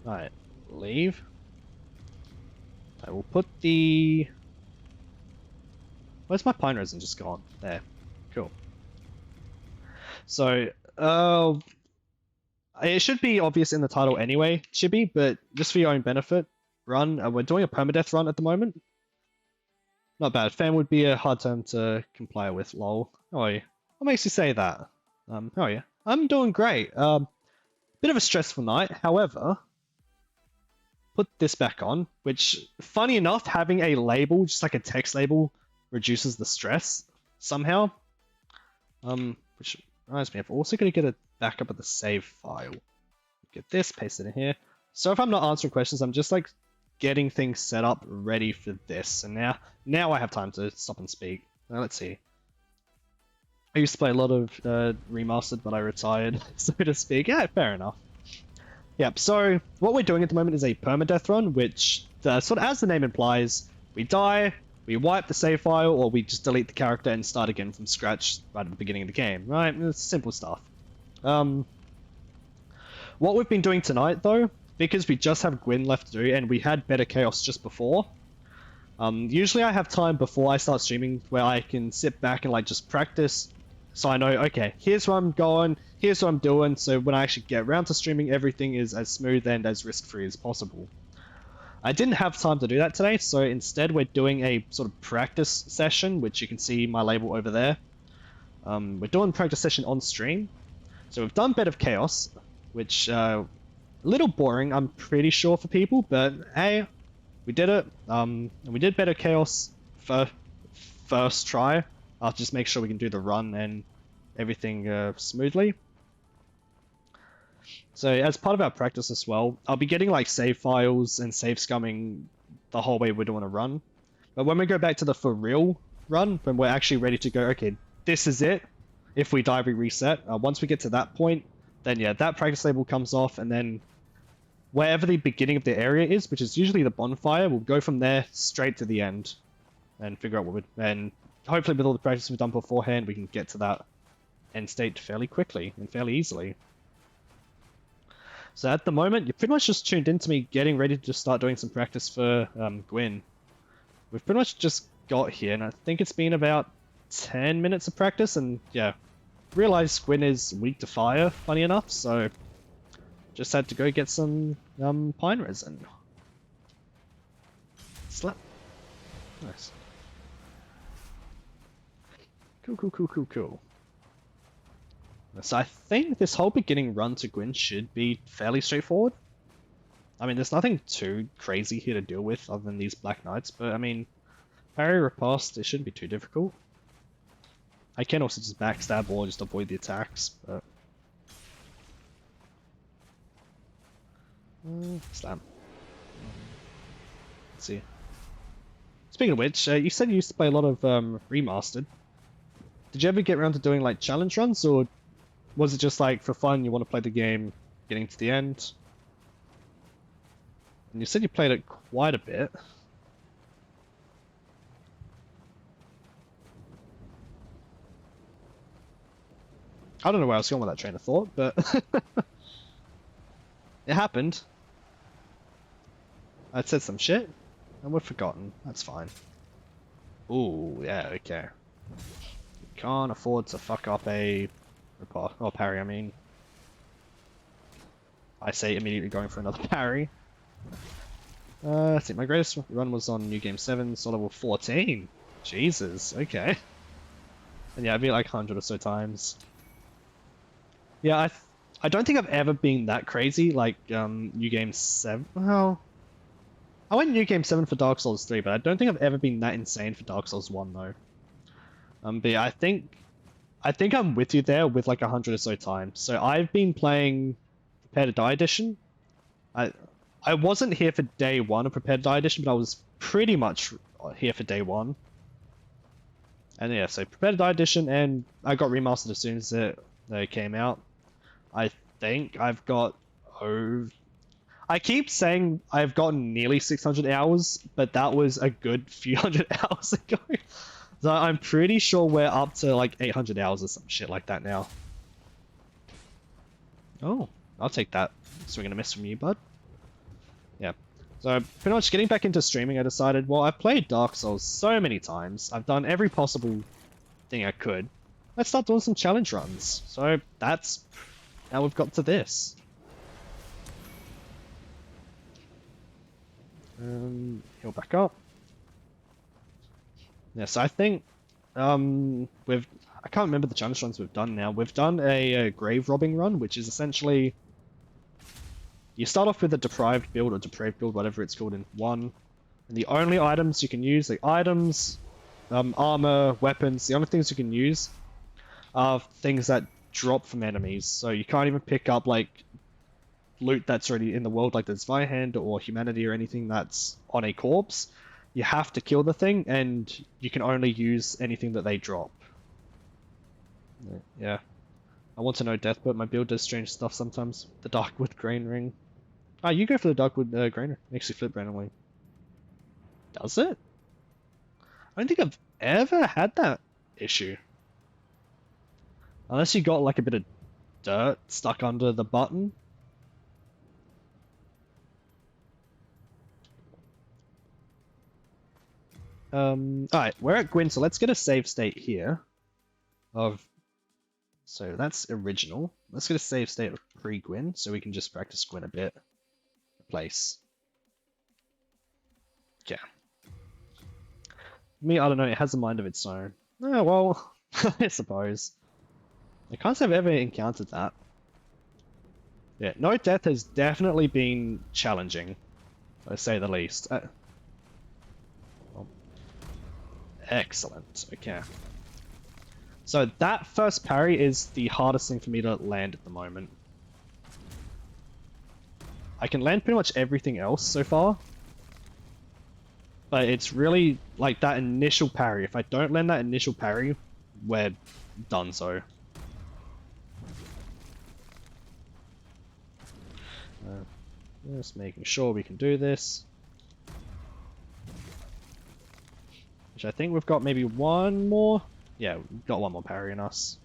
Alright, leave. I will put the... Where's my pine resin just gone? There. Cool. So, it should be obvious in the title anyway, Chibi, but just for your own benefit, run. We're doing a permadeath run at the moment. Not bad. Fan would be a hard term to comply with, lol. How are you? What makes you say that? How are you? I'm doing great. Bit of a stressful night, however, put this back on, which, funny enough, having a label, just like a text label, reduces the stress somehow. Which reminds me, I've also got to get a backup of the save file. Get this, paste it in here. So if I'm not answering questions, I'm just like getting things set up, ready for this. And now I have time to stop and speak. Now let's see. I used to play a lot of Remastered, but I retired, so to speak. Yeah, fair enough. Yep, so what we're doing at the moment is a permadeath run, which, sort of as the name implies, we die, we wipe the save file, or we just delete the character and start again from scratch right at the beginning of the game, right? It's simple stuff. What we've been doing tonight, though, because we just have Gwyn left to do, and we had better chaos just before. Usually I have time before I start streaming where I can sit back and like just practice, so I know, okay, here's where I'm going, here's what I'm doing, so when I actually get around to streaming, everything is as smooth and as risk-free as possible. I didn't have time to do that today, so instead we're doing a sort of practice session, which you can see my label over there. We're doing practice session on stream. So we've done Bed of Chaos, which a little boring, I'm pretty sure, for people, but hey, we did it. And we did Bed of Chaos first try. I'll just make sure we can do the run and everything smoothly. So as part of our practice as well, I'll be getting like save files and save scumming the whole way we're doing a run. But when we go back to the for real run, when we're actually ready to go, okay, this is it. If we die, we reset. Once we get to that point, then yeah, that practice label comes off, and then wherever the beginning of the area is, which is usually the bonfire, we'll go from there straight to the end and figure out what we're... And hopefully with all the practice we've done beforehand, we can get to that end state fairly quickly and fairly easily. So at the moment, you're pretty much just tuned into me getting ready to just start doing some practice for Gwyn. We've pretty much just got here, and I think it's been about 10 minutes of practice, and yeah, realized Gwyn is weak to fire, funny enough, so just had to go get some pine resin. Slap. Nice. Cool. So I think this whole beginning run to Gwyn should be fairly straightforward. I mean, there's nothing too crazy here to deal with other than these Black Knights, but I mean, parry riposte, it shouldn't be too difficult. I can also just backstab or just avoid the attacks, but... slam. Let's see. Speaking of which, you said you used to play a lot of Remastered. Did you ever get around to doing like challenge runs, or was it just like for fun, you want to play the game getting to the end? And you said you played it quite a bit. I don't know where I was going with that train of thought, but it happened. I said some shit, and we've forgotten. That's fine. Ooh, yeah, okay. You can't afford to fuck up a parry, I mean. I say immediately going for another parry. Let's see, my greatest run was on New Game 7, so level 14. Jesus, okay. And yeah, I beat it like 100 or so times. Yeah, I don't think I've ever been that crazy, like, New Game 7. Well, I went New Game 7 for Dark Souls 3, but I don't think I've ever been that insane for Dark Souls 1, though. But yeah, I think I'm with you there with like 100 or so times. So I've been playing Prepare to Die Edition. I wasn't here for day one of Prepare to Die Edition, but I was pretty much here for day one. And yeah, so Prepare to Die Edition, and I got remastered as soon as it came out. I think I've got I keep saying I've gotten nearly 600 hours, but that was a good few hundred hours ago. So I'm pretty sure we're up to like 800 hours or some shit like that now. Oh, I'll take that swing and a miss from you, bud. Yeah. So pretty much getting back into streaming, I decided, well, I've played Dark Souls so many times. I've done every possible thing I could. Let's start doing some challenge runs. So that's how we've got to this. Heal back up. Yeah, so I think I can't remember the challenge runs we've done now. We've done a grave robbing run, which is essentially you start off with a deprived build or depraved build, whatever it's called in 1. And the only items you can use, like items, armor, weapons, the only things you can use are things that drop from enemies. So you can't even pick up like loot that's already in the world, like there's Zweihander or humanity or anything that's on a corpse. You have to kill the thing, and you can only use anything that they drop. Yeah. I want to know death, but my build does strange stuff sometimes. The Darkwood Grain Ring. Ah, you go for the Darkwood Grain Ring. Makes you flip randomly. Does it? I don't think I've ever had that issue. Unless you got like a bit of dirt stuck under the button. Alright, we're at Gwyn, so let's get a save state here. So that's original. Let's get a save state of pre-Gwyn, so we can just practice Gwyn a bit. Replace. Yeah. Me, I don't know, it has a mind of its own. Oh, well, I suppose. I can't say I've ever encountered that. Yeah, no death has definitely been challenging, to say the least. Well, excellent, okay. So that first parry is the hardest thing for me to land at the moment. I can land pretty much everything else so far. But it's really like that initial parry. If I don't land that initial parry, we're done so. Just making sure we can do this. Which I think we've got maybe one more. Yeah, we've got one more parry in us.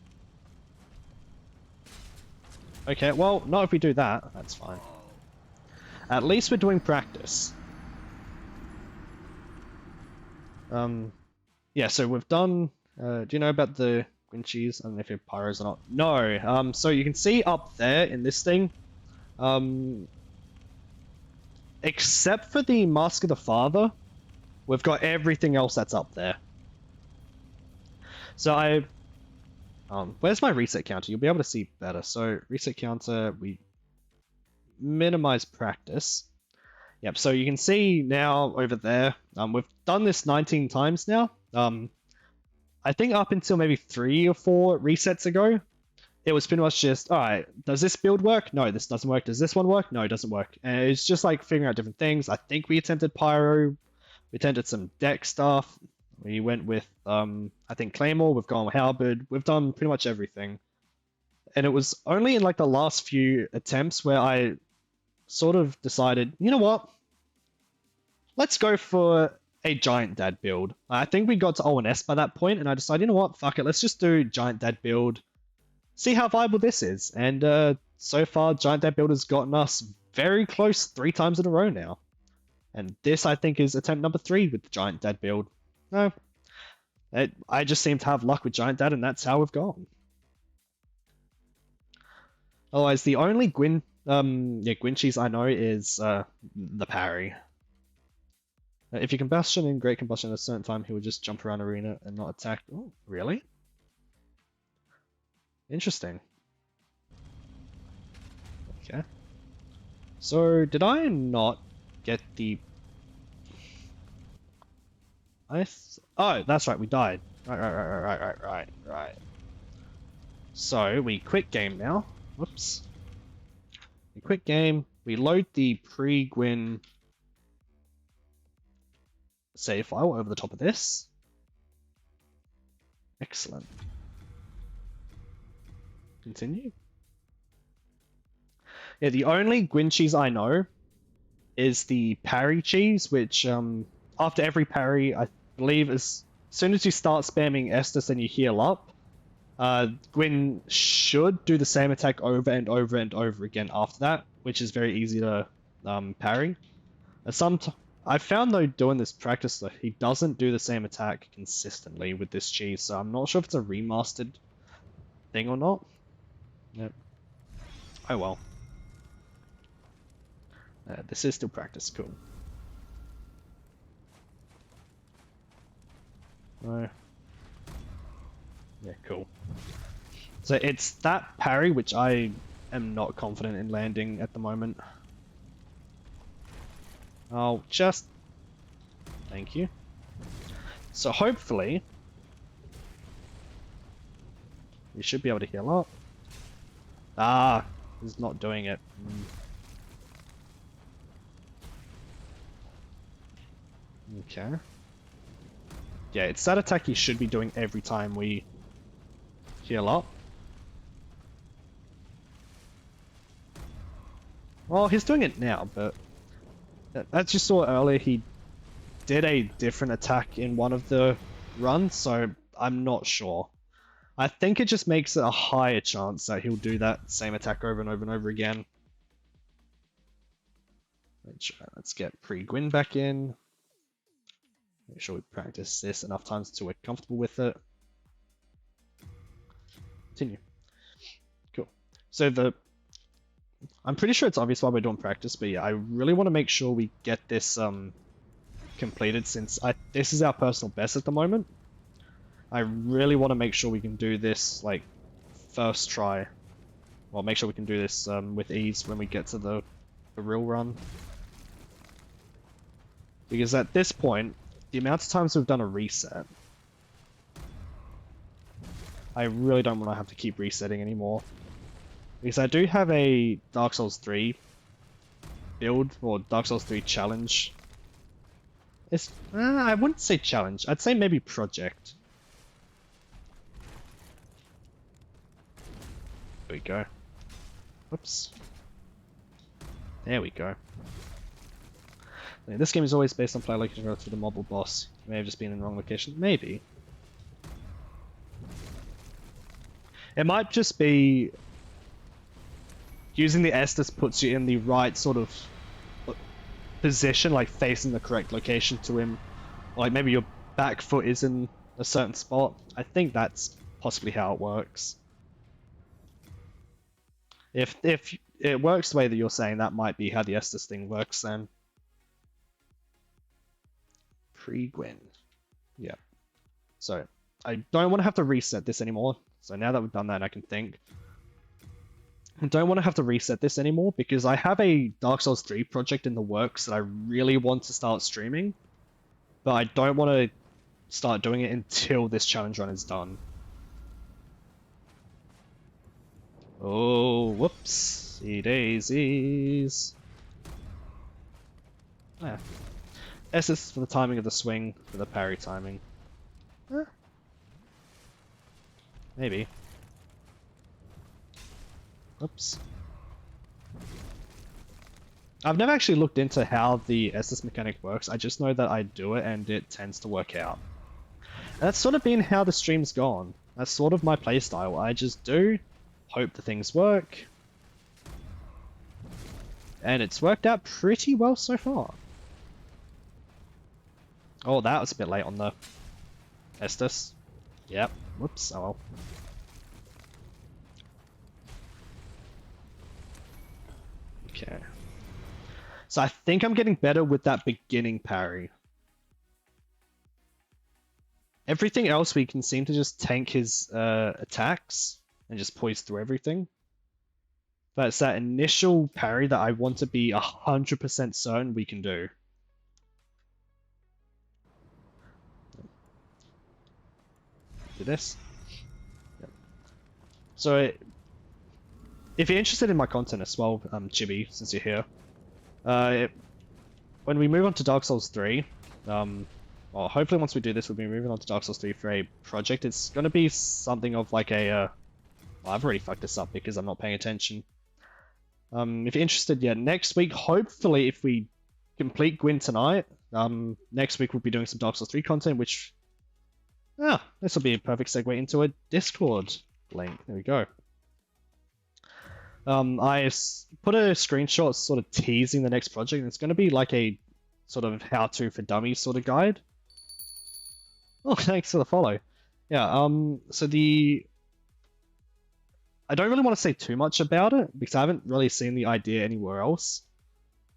Okay, well, not if we do that. That's fine. At least we're doing practice. Yeah, so we've done... do you know about the Gwyn cheese? I don't know if you're pyros or not. No, so you can see up there in this thing, except for the Mask of the Father, we've got everything else that's up there. So where's my reset counter? You'll be able to see better. So reset counter, we minimize practice. Yep, so you can see now over there, we've done this 19 times now. I think up until maybe 3 or 4 resets ago, it was pretty much just, alright, does this build work? No, this doesn't work. Does this one work? No, it doesn't work. And it's just like figuring out different things. I think we attempted Pyro, we attempted some deck stuff. We went with, I think Claymore, we've gone with Halberd, we've done pretty much everything. And it was only in like the last few attempts where I sort of decided, you know what? Let's go for a Giant Dad build. I think we got to O&S by that point, and I decided, you know what? Fuck it, let's just do Giant Dad build. See how viable this is. And so far, Giant Dad build has gotten us very close 3 times in a row now. And this, I think, is attempt number 3 with the Giant Dad build. No, I just seem to have luck with Giant Dad, and that's how we've gone. Otherwise, the only Gwyn cheese I know is the parry. If you combustion in Great Combustion at a certain time, he would just jump around arena and not attack. Oh, really? Interesting. Okay. So, did I not get the... Oh, that's right, we died. Right. So, we quit game now. Whoops. We quit game. We load the pre-Gwyn save file over the top of this. Excellent. Continue. Yeah, the only Gwyn cheese I know is the parry cheese, which after every parry, I believe as soon as you start spamming Estus and you heal up, Gwyn should do the same attack over and over and over again after that, which is very easy to parry. I found though doing this practice that he doesn't do the same attack consistently with this cheese, so I'm not sure if it's a remastered thing or not. Yep. Oh well. This is still practice, cool. No. Yeah, cool. So it's that parry which I am not confident in landing at the moment. Oh, just... Thank you. So hopefully... we should be able to heal up. Ah! He's not doing it. Okay. Yeah, it's that attack he should be doing every time we heal up. Well, he's doing it now, but... as you saw earlier, he did a different attack in one of the runs, so I'm not sure. I think it just makes it a higher chance that he'll do that same attack over and over and over again. Let's get pre-Gwyn back in. Make sure we practice this enough times until we're comfortable with it. Continue. Cool. So I'm pretty sure it's obvious why we're doing practice, but yeah, I really want to make sure we get this completed since this is our personal best at the moment. I really want to make sure we can do this like first try. Well, make sure we can do this with ease when we get to the real run. Because at this point, the amount of times we've done a reset, I really don't want to have to keep resetting anymore. Because I do have a Dark Souls 3 build, or Dark Souls 3 challenge. I wouldn't say challenge, I'd say maybe project. There we go. Whoops. There we go. Yeah, this game is always based on player location relative to the mob or boss. You may have just been in the wrong location. Maybe. It might just be using the Estus puts you in the right sort of position, like facing the correct location to him. Like maybe your back foot is in a certain spot. I think that's possibly how it works. If it works the way that you're saying, that might be how the Estus thing works then. Pre-Gwyn. Yeah. So, I don't want to have to reset this anymore. So now that we've done that, I can think. I don't want to have to reset this anymore because I have a Dark Souls 3 project in the works that I really want to start streaming. But I don't want to start doing it until this challenge run is done. Oh, whoopsie daisies. Yeah. S is for the timing of the swing, for the parry timing. Maybe. Oops. I've never actually looked into how the Estus mechanic works, I just know that I do it and it tends to work out. And that's sort of been how the stream's gone. That's sort of my playstyle. I just do, hope the things work, and it's worked out pretty well so far. Oh, that was a bit late on the Estus. Yep. Whoops. Oh well. Okay. So I think I'm getting better with that beginning parry. Everything else we can seem to just tank his attacks and just poise through everything. But it's that initial parry that I want to be 100% certain we can do. Do this. Yep. So, if you're interested in my content as well, Chibi, since you're here, when we move on to Dark Souls 3, well, hopefully once we do this, we'll be moving on to Dark Souls 3 for a project. It's going to be something of like a, well, I've already fucked this up because I'm not paying attention. If you're interested, yeah, next week, hopefully if we complete Gwyn tonight, next week we'll be doing some Dark Souls 3 content, which, this will be a perfect segue into a Discord link. There we go. I put a screenshot sort of teasing the next project, and it's going to be like a sort of how-to for dummies sort of guide. Oh, thanks for the follow. Yeah, so I don't really want to say too much about it, because I haven't really seen the idea anywhere else.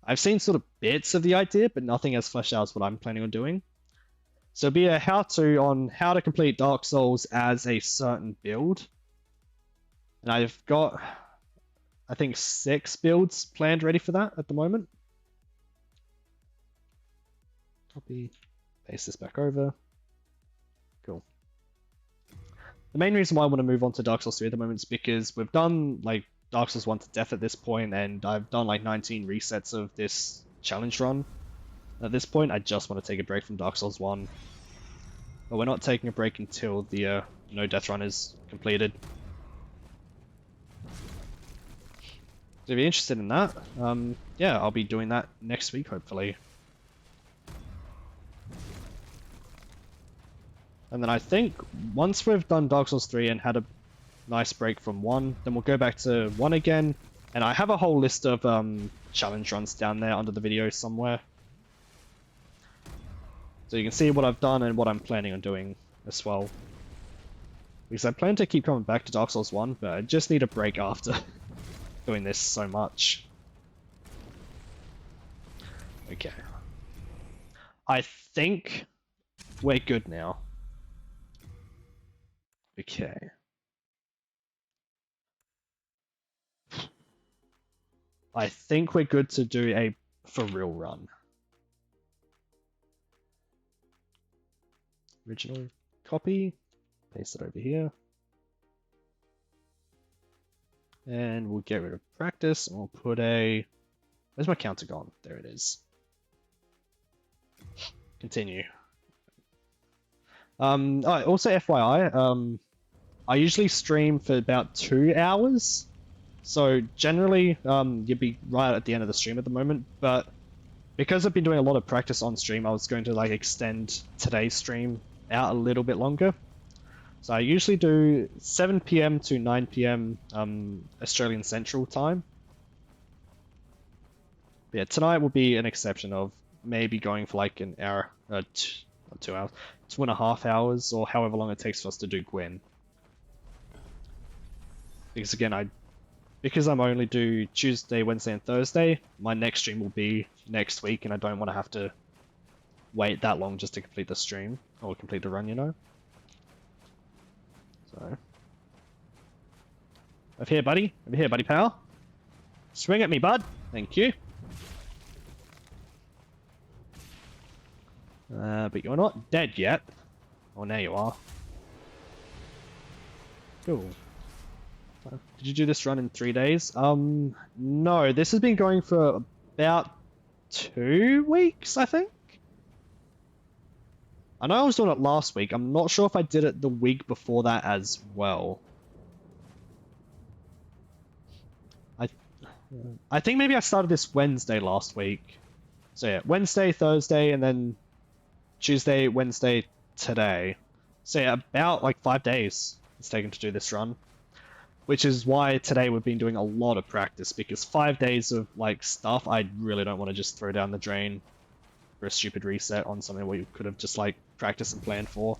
I've seen sort of bits of the idea, but nothing as fleshed out as what I'm planning on doing. So it'll be a how-to on how to complete Dark Souls as a certain build. And I've got, I think, 6 builds planned ready for that at the moment. Copy, paste this back over. Cool. The main reason why I want to move on to Dark Souls 3 at the moment is because we've done like Dark Souls 1 to death at this point, and I've done like 19 resets of this challenge run. At this point, I just want to take a break from Dark Souls 1. But we're not taking a break until the no death run is completed. So if you're interested in that, yeah, I'll be doing that next week, hopefully. And then I think once we've done Dark Souls 3 and had a nice break from 1, then we'll go back to 1 again. And I have a whole list of challenge runs down there under the video somewhere. So you can see what I've done and what I'm planning on doing as well. Because I plan to keep coming back to Dark Souls 1, but I just need a break after doing this so much. Okay. I think we're good now. Okay. I think we're good to do a for real run. Original copy. Paste it over here. And we'll get rid of practice and we'll put a... Where's my counter gone? There it is. Continue. Oh, also FYI, I usually stream for about 2 hours. So generally, you'd be right at the end of the stream at the moment, but because I've been doing a lot of practice on stream, I was going to like extend today's stream out a little bit longer. So I usually do 7 PM to 9 PM Australian Central Time. But yeah, tonight will be an exception of maybe going for like an hour, not 2 hours, 2.5 hours, or however long it takes for us to do Gwyn. Because again, because I'm only do Tuesday, Wednesday, and Thursday, my next stream will be next week, and I don't want to have to wait that long just to complete the stream, or complete the run, you know? So... Over here, buddy. Over here, buddy pal. Swing at me, bud. Thank you. But you're not dead yet. Oh, now you are. Cool. Did you do this run in 3 days? No. This has been going for about 2 weeks, I think? I know I was doing it last week. I'm not sure if I did it the week before that as well. I think maybe I started this Wednesday last week. So yeah, Wednesday, Thursday, and then Tuesday, Wednesday, today. So yeah, about like 5 days it's taken to do this run. Which is why today we've been doing a lot of practice, because 5 days of like stuff I really don't want to just throw down the drain for a stupid reset on something we could have just like practiced and planned for.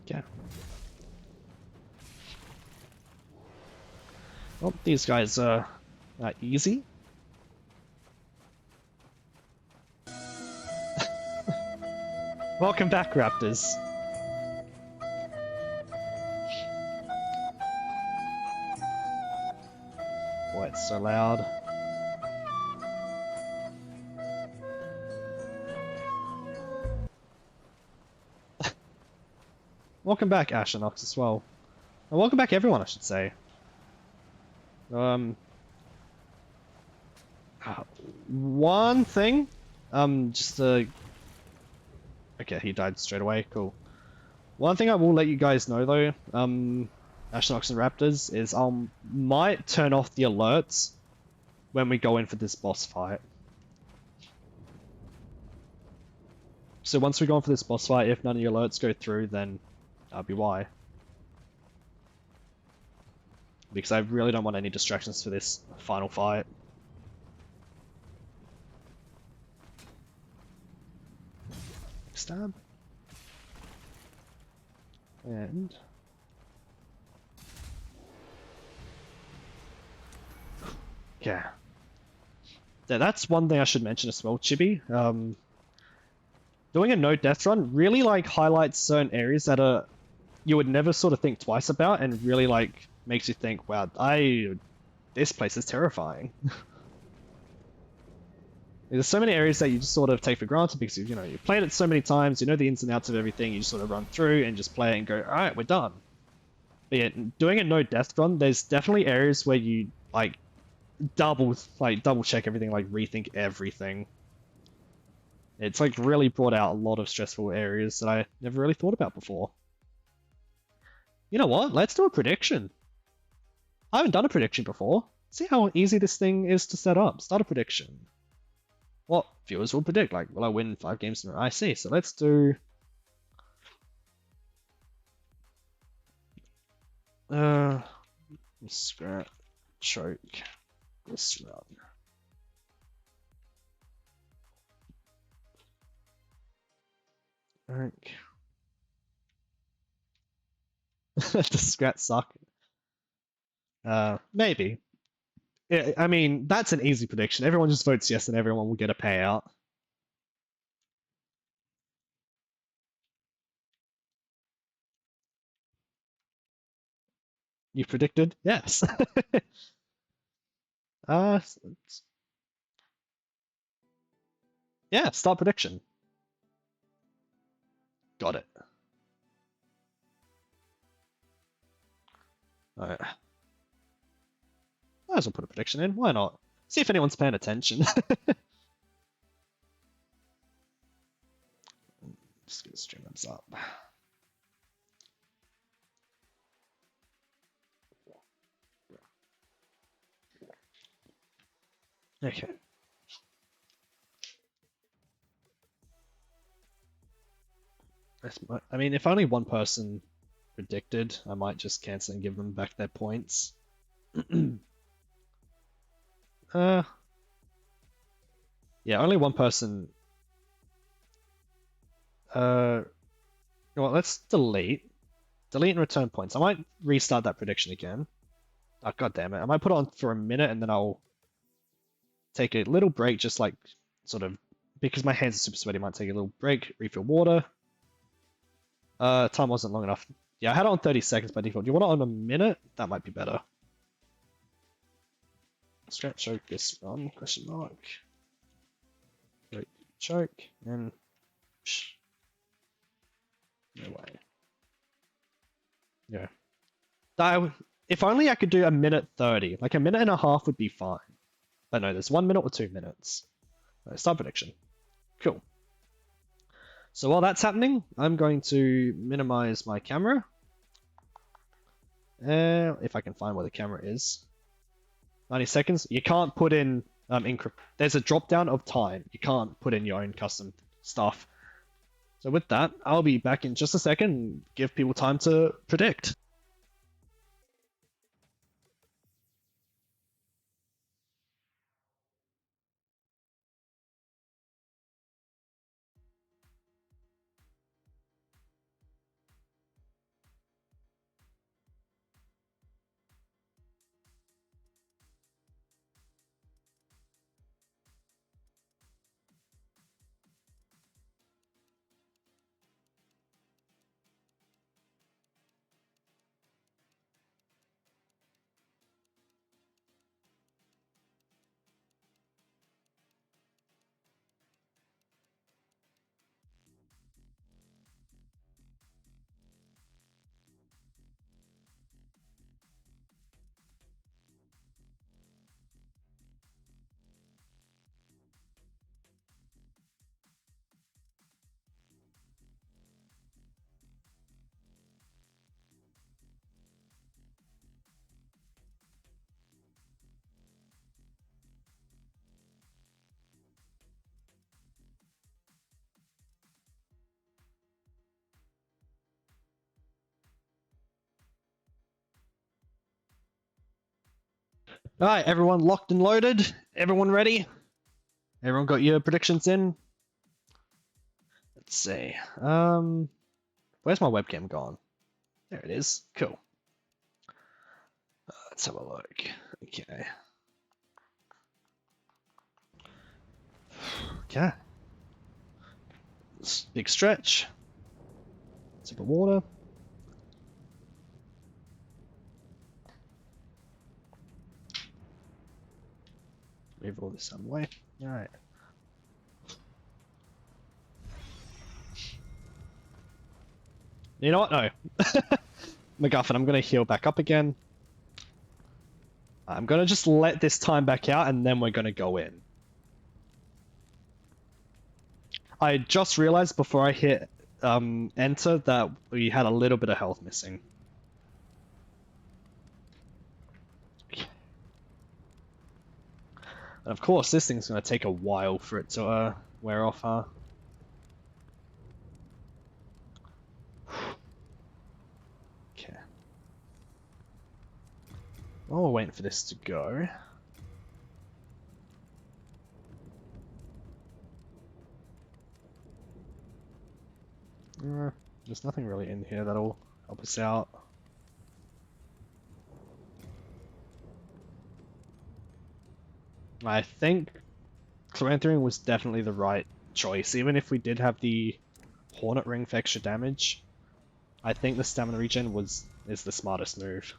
Okay. Well, these guys are easy. Welcome back, Raptors. Boy, it's so loud. Welcome back, Ashenox, as well. And welcome back, everyone, I should say. One thing, okay, he died straight away, cool. One thing I will let you guys know though, Ashenox and Raptors, is I might turn off the alerts when we go in for this boss fight. So once we go in for this boss fight, if none of the alerts go through, then that'll be why. Because I really don't want any distractions for this final fight. Stab. And... yeah. That's one thing I should mention as well, Chibi. Doing a no death run really like highlights certain areas that you would never sort of think twice about, and really like makes you think, wow, this place is terrifying. There's so many areas that you just sort of take for granted because you've played it so many times, you know the ins and outs of everything, you just sort of run through and just play it and go, alright, we're done. But yeah, doing a no death run, there's definitely areas where you like double check everything, like rethink everything. It's like really brought out a lot of stressful areas that I never really thought about before. You know what? Let's do a prediction. I haven't done a prediction before. See how easy this thing is to set up. Start a prediction. What viewers will predict? Like, will I win 5 games in a row? I see. So let's do... scrap, choke, this run. Does Scrat suck? Maybe. I mean, that's an easy prediction. Everyone just votes yes, and everyone will get a payout. You predicted? Yes. uh, yeah, start prediction. Got it. Alright. Might as well put a prediction in. Why not? See if anyone's paying attention. Just get the stream thumbs up. Okay. I mean, if only one person predicted, I might just cancel and give them back their points. Yeah, only one person. Well, let's delete. Delete and return points. I might restart that prediction again. Oh, God damn it. I might put it on for a minute and then I'll take a little break, just like sort of because my hands are super sweaty. I might take a little break, refill water. Time wasn't long enough. Yeah, I had it on 30 seconds by default. Do you want it on a minute? That might be better. Scratch choke this run? Question mark. Great choke and psh. No way. Yeah. If only I could do a minute 30. Like a minute and a half would be fine. But no, there's 1 minute or 2 minutes. Start prediction. Cool. So while that's happening, I'm going to minimize my camera. If I can find where the camera is. 90 seconds. You can't put in there's a drop down of time. You can't put in your own custom stuff. So with that, I'll be back in just a second and give people time to predict. Alright, everyone locked and loaded? Everyone ready? Everyone got your predictions in? Let's see. Where's my webcam gone? There it is. Cool. Let's have a look. Okay. Okay. Big stretch. Sip of water. Move all this out of the way. Alright. You know what? No. MacGuffin, I'm going to heal back up again. I'm going to just let this time back out and then we're going to go in. I just realized before I hit enter that we had a little bit of health missing. And of course, this thing's going to take a while for it to wear off, huh? Okay. While we're waiting for this to go... there's nothing really in here that'll help us out. I think Clanthering was definitely the right choice, even if we did have the Hornet Ring for extra damage. I think the stamina regen is the smartest move.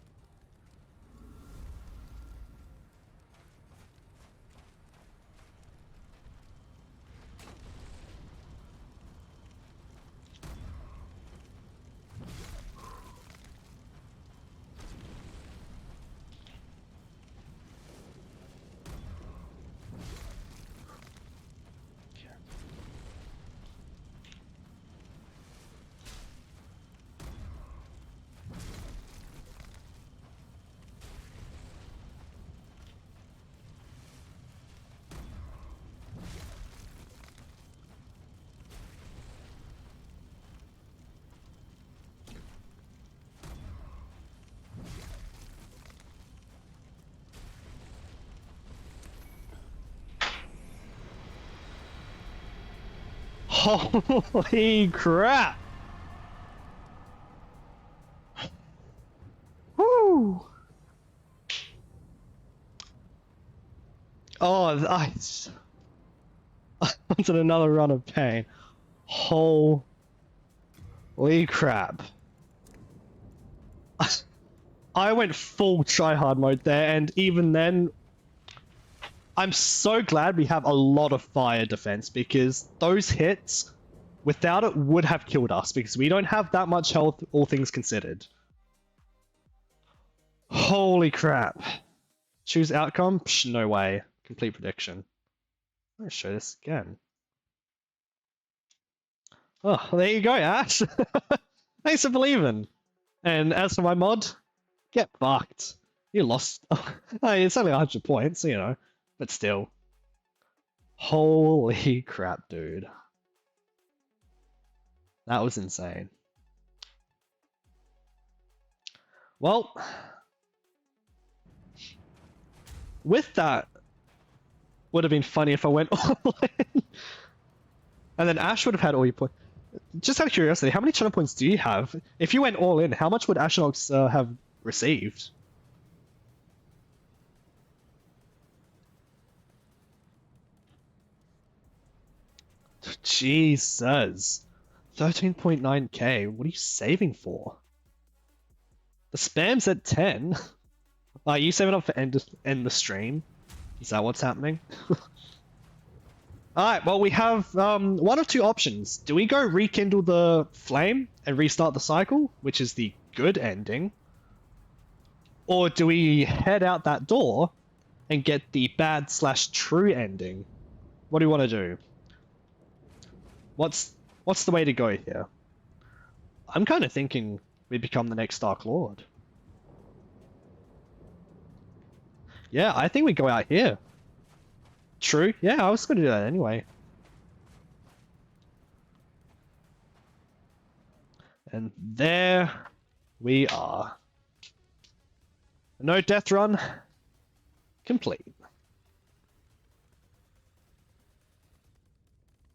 Holy crap! Woo! Oh, I wanted another run of pain. Holy crap. I went full tryhard mode there, and even then, I'm so glad we have a lot of fire defense, because those hits, without it, would have killed us, because we don't have that much health, all things considered. Holy crap. Choose outcome? Psh, no way. Complete prediction. I'm gonna show this again. Oh, there you go, Ash. Thanks for believing. And as for my mod, get fucked. You lost. Hey, it's only 100 points, you know, but still. Holy crap, dude. That was insane. Well, with that, would have been funny if I went all in. And then Ash would have had all your points. Just out of curiosity, how many channel points do you have? If you went all in, how much would Ashnox have received? Jesus. 13.9k. What are you saving for? The spam's at 10. Are you saving up for end the stream? Is that what's happening? Alright, well we have one of two options. Do we go rekindle the flame and restart the cycle, which is the good ending? Or do we head out that door and get the bad/true ending? What do you want to do? What's the way to go here? I'm kind of thinking we become the next Dark Lord. Yeah, I think we go out here. True. Yeah, I was going to do that anyway. And there we are. No death run. Complete.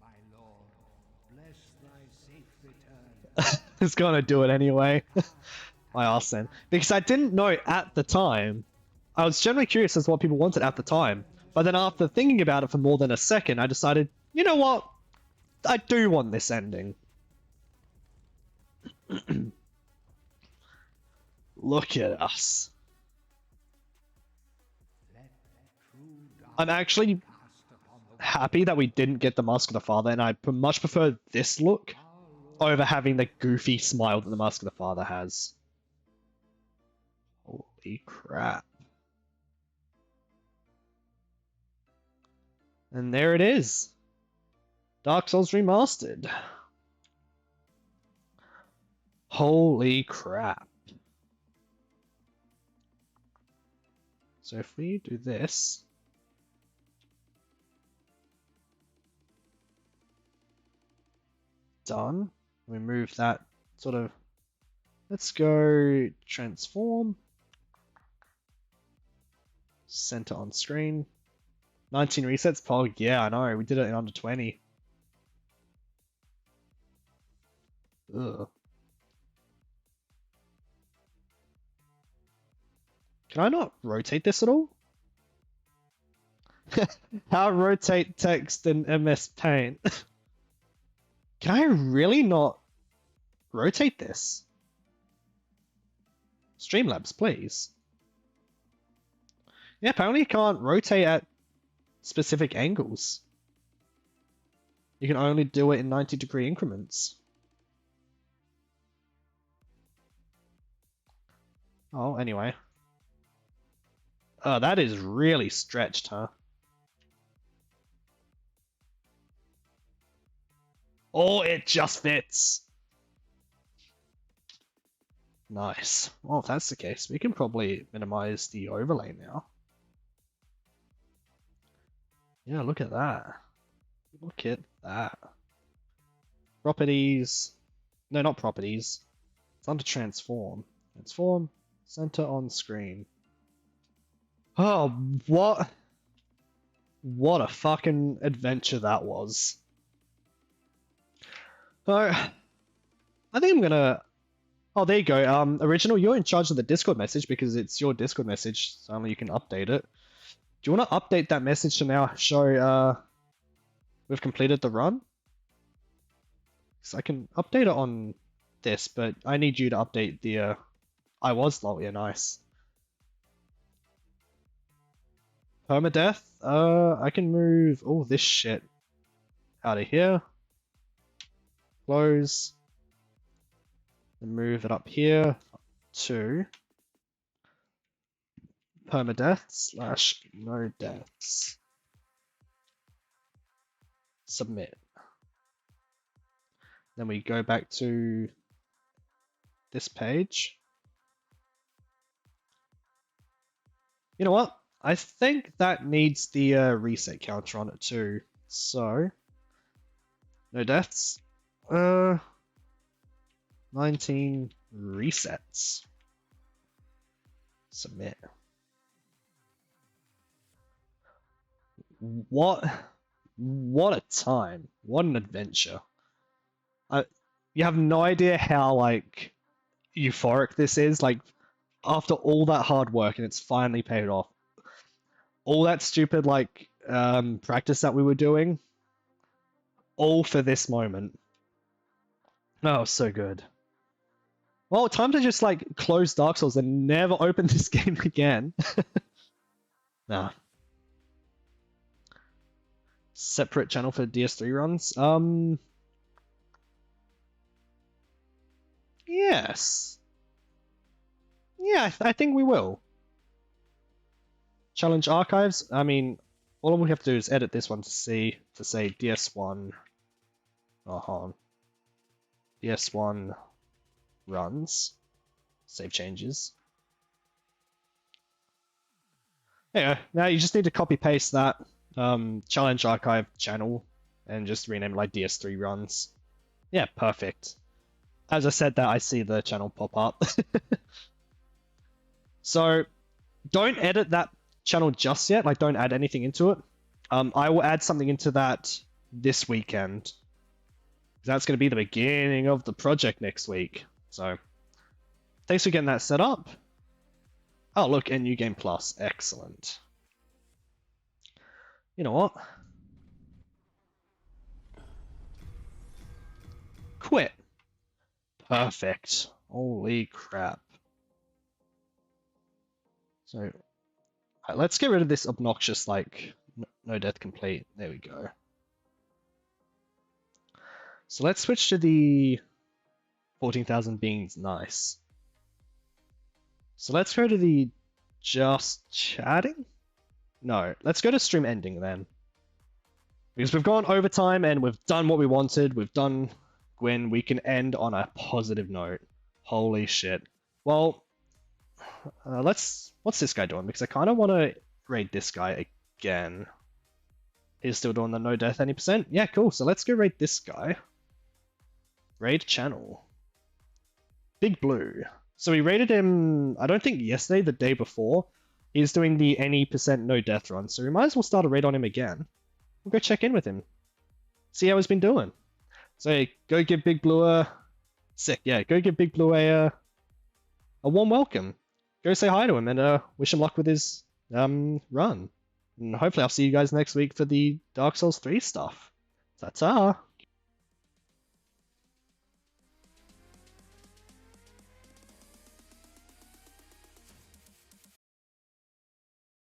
My lord, bless thy safe return.
It's gonna do it anyway. My arse then. Because I didn't know at the time. I was generally curious as to what people wanted at the time. But then after thinking about it for more than a second, I decided, you know what? I do want this ending. Look at us. I'm actually happy that we didn't get the Mask of the Father, and I much prefer this look over having the goofy smile that the Mask of the Father has. Holy crap. And there it is. Dark Souls Remastered. Holy crap. So if we do this... Done. We move that sort of... Let's go transform. Center on screen. 19 resets? Oh yeah, I know. We did it in under 20. Ugh. Can I not rotate this at all? How rotate text in MS Paint? Can I really not rotate this? Streamlabs, please. Yeah, apparently you can't rotate at specific angles. You can only do it in 90-degree increments. Oh, anyway. Oh, that is really stretched, huh? Oh, it just fits. Nice. Well, if that's the case, we can probably minimize the overlay now. Yeah, look at that. Look at that. Properties. No, not properties. It's under transform. Transform. Center on screen. Oh, what? What a fucking adventure that was. So, I think I'm gonna... Oh, there you go. Original, you're in charge of the Discord message because it's your Discord message, so only you can update it. Do you want to update that message to now show, we've completed the run? So I can update it on this, but I need you to update the, I was low, yeah, nice. Permadeath, I can move all this shit out of here. Close. And move it up here to permadeath / no deaths. Submit. Then we go back to this page. You know what? I think that needs the reset counter on it too. So, no deaths. 19 resets. Submit. What a time. What an adventure. You have no idea how like euphoric this is. Like after all that hard work and it's finally paid off. All that stupid like practice that we were doing. All for this moment. Oh, so good. Well, time to just like close Dark Souls and never open this game again. Nah. Separate channel for DS3 runs? Yes. Yeah, I think we will. Challenge archives? I mean, all we have to do is edit this one to say DS1. Oh, hold on. DS1 runs. Save changes. There you go. Now you just need to copy paste that challenge archive channel and just rename it like DS3 runs. Yeah, perfect. As I said that, I see the channel pop up. So don't edit that channel just yet. Like don't add anything into it. I will add something into that this weekend. That's going to be the beginning of the project next week. So thanks for getting that set up. Oh, look, and New Game Plus. Excellent. You know what? Quit. Perfect. Holy crap. So, alright, let's get rid of this obnoxious, like, no death complete. There we go. So let's switch to the 14,000 beings. Nice. So let's go to the just chatting? No, let's go to stream ending then. Because we've gone overtime and we've done what we wanted. We've done Gwyn. We can end on a positive note. Holy shit. Well, what's this guy doing? Because I kind of want to raid this guy again. He's still doing the no death any %? Yeah, cool. So let's go raid this guy. Raid channel. Big Blue. So we raided him, I don't think yesterday, the day before. He's doing the any % no death run, so we might as well start a raid on him again. We'll go check in with him. See how he's been doing. So go give Big Blue a... Sick, yeah. Go give Big Blue a warm welcome. Go say hi to him and wish him luck with his run. And hopefully I'll see you guys next week for the Dark Souls 3 stuff. Ta-ta!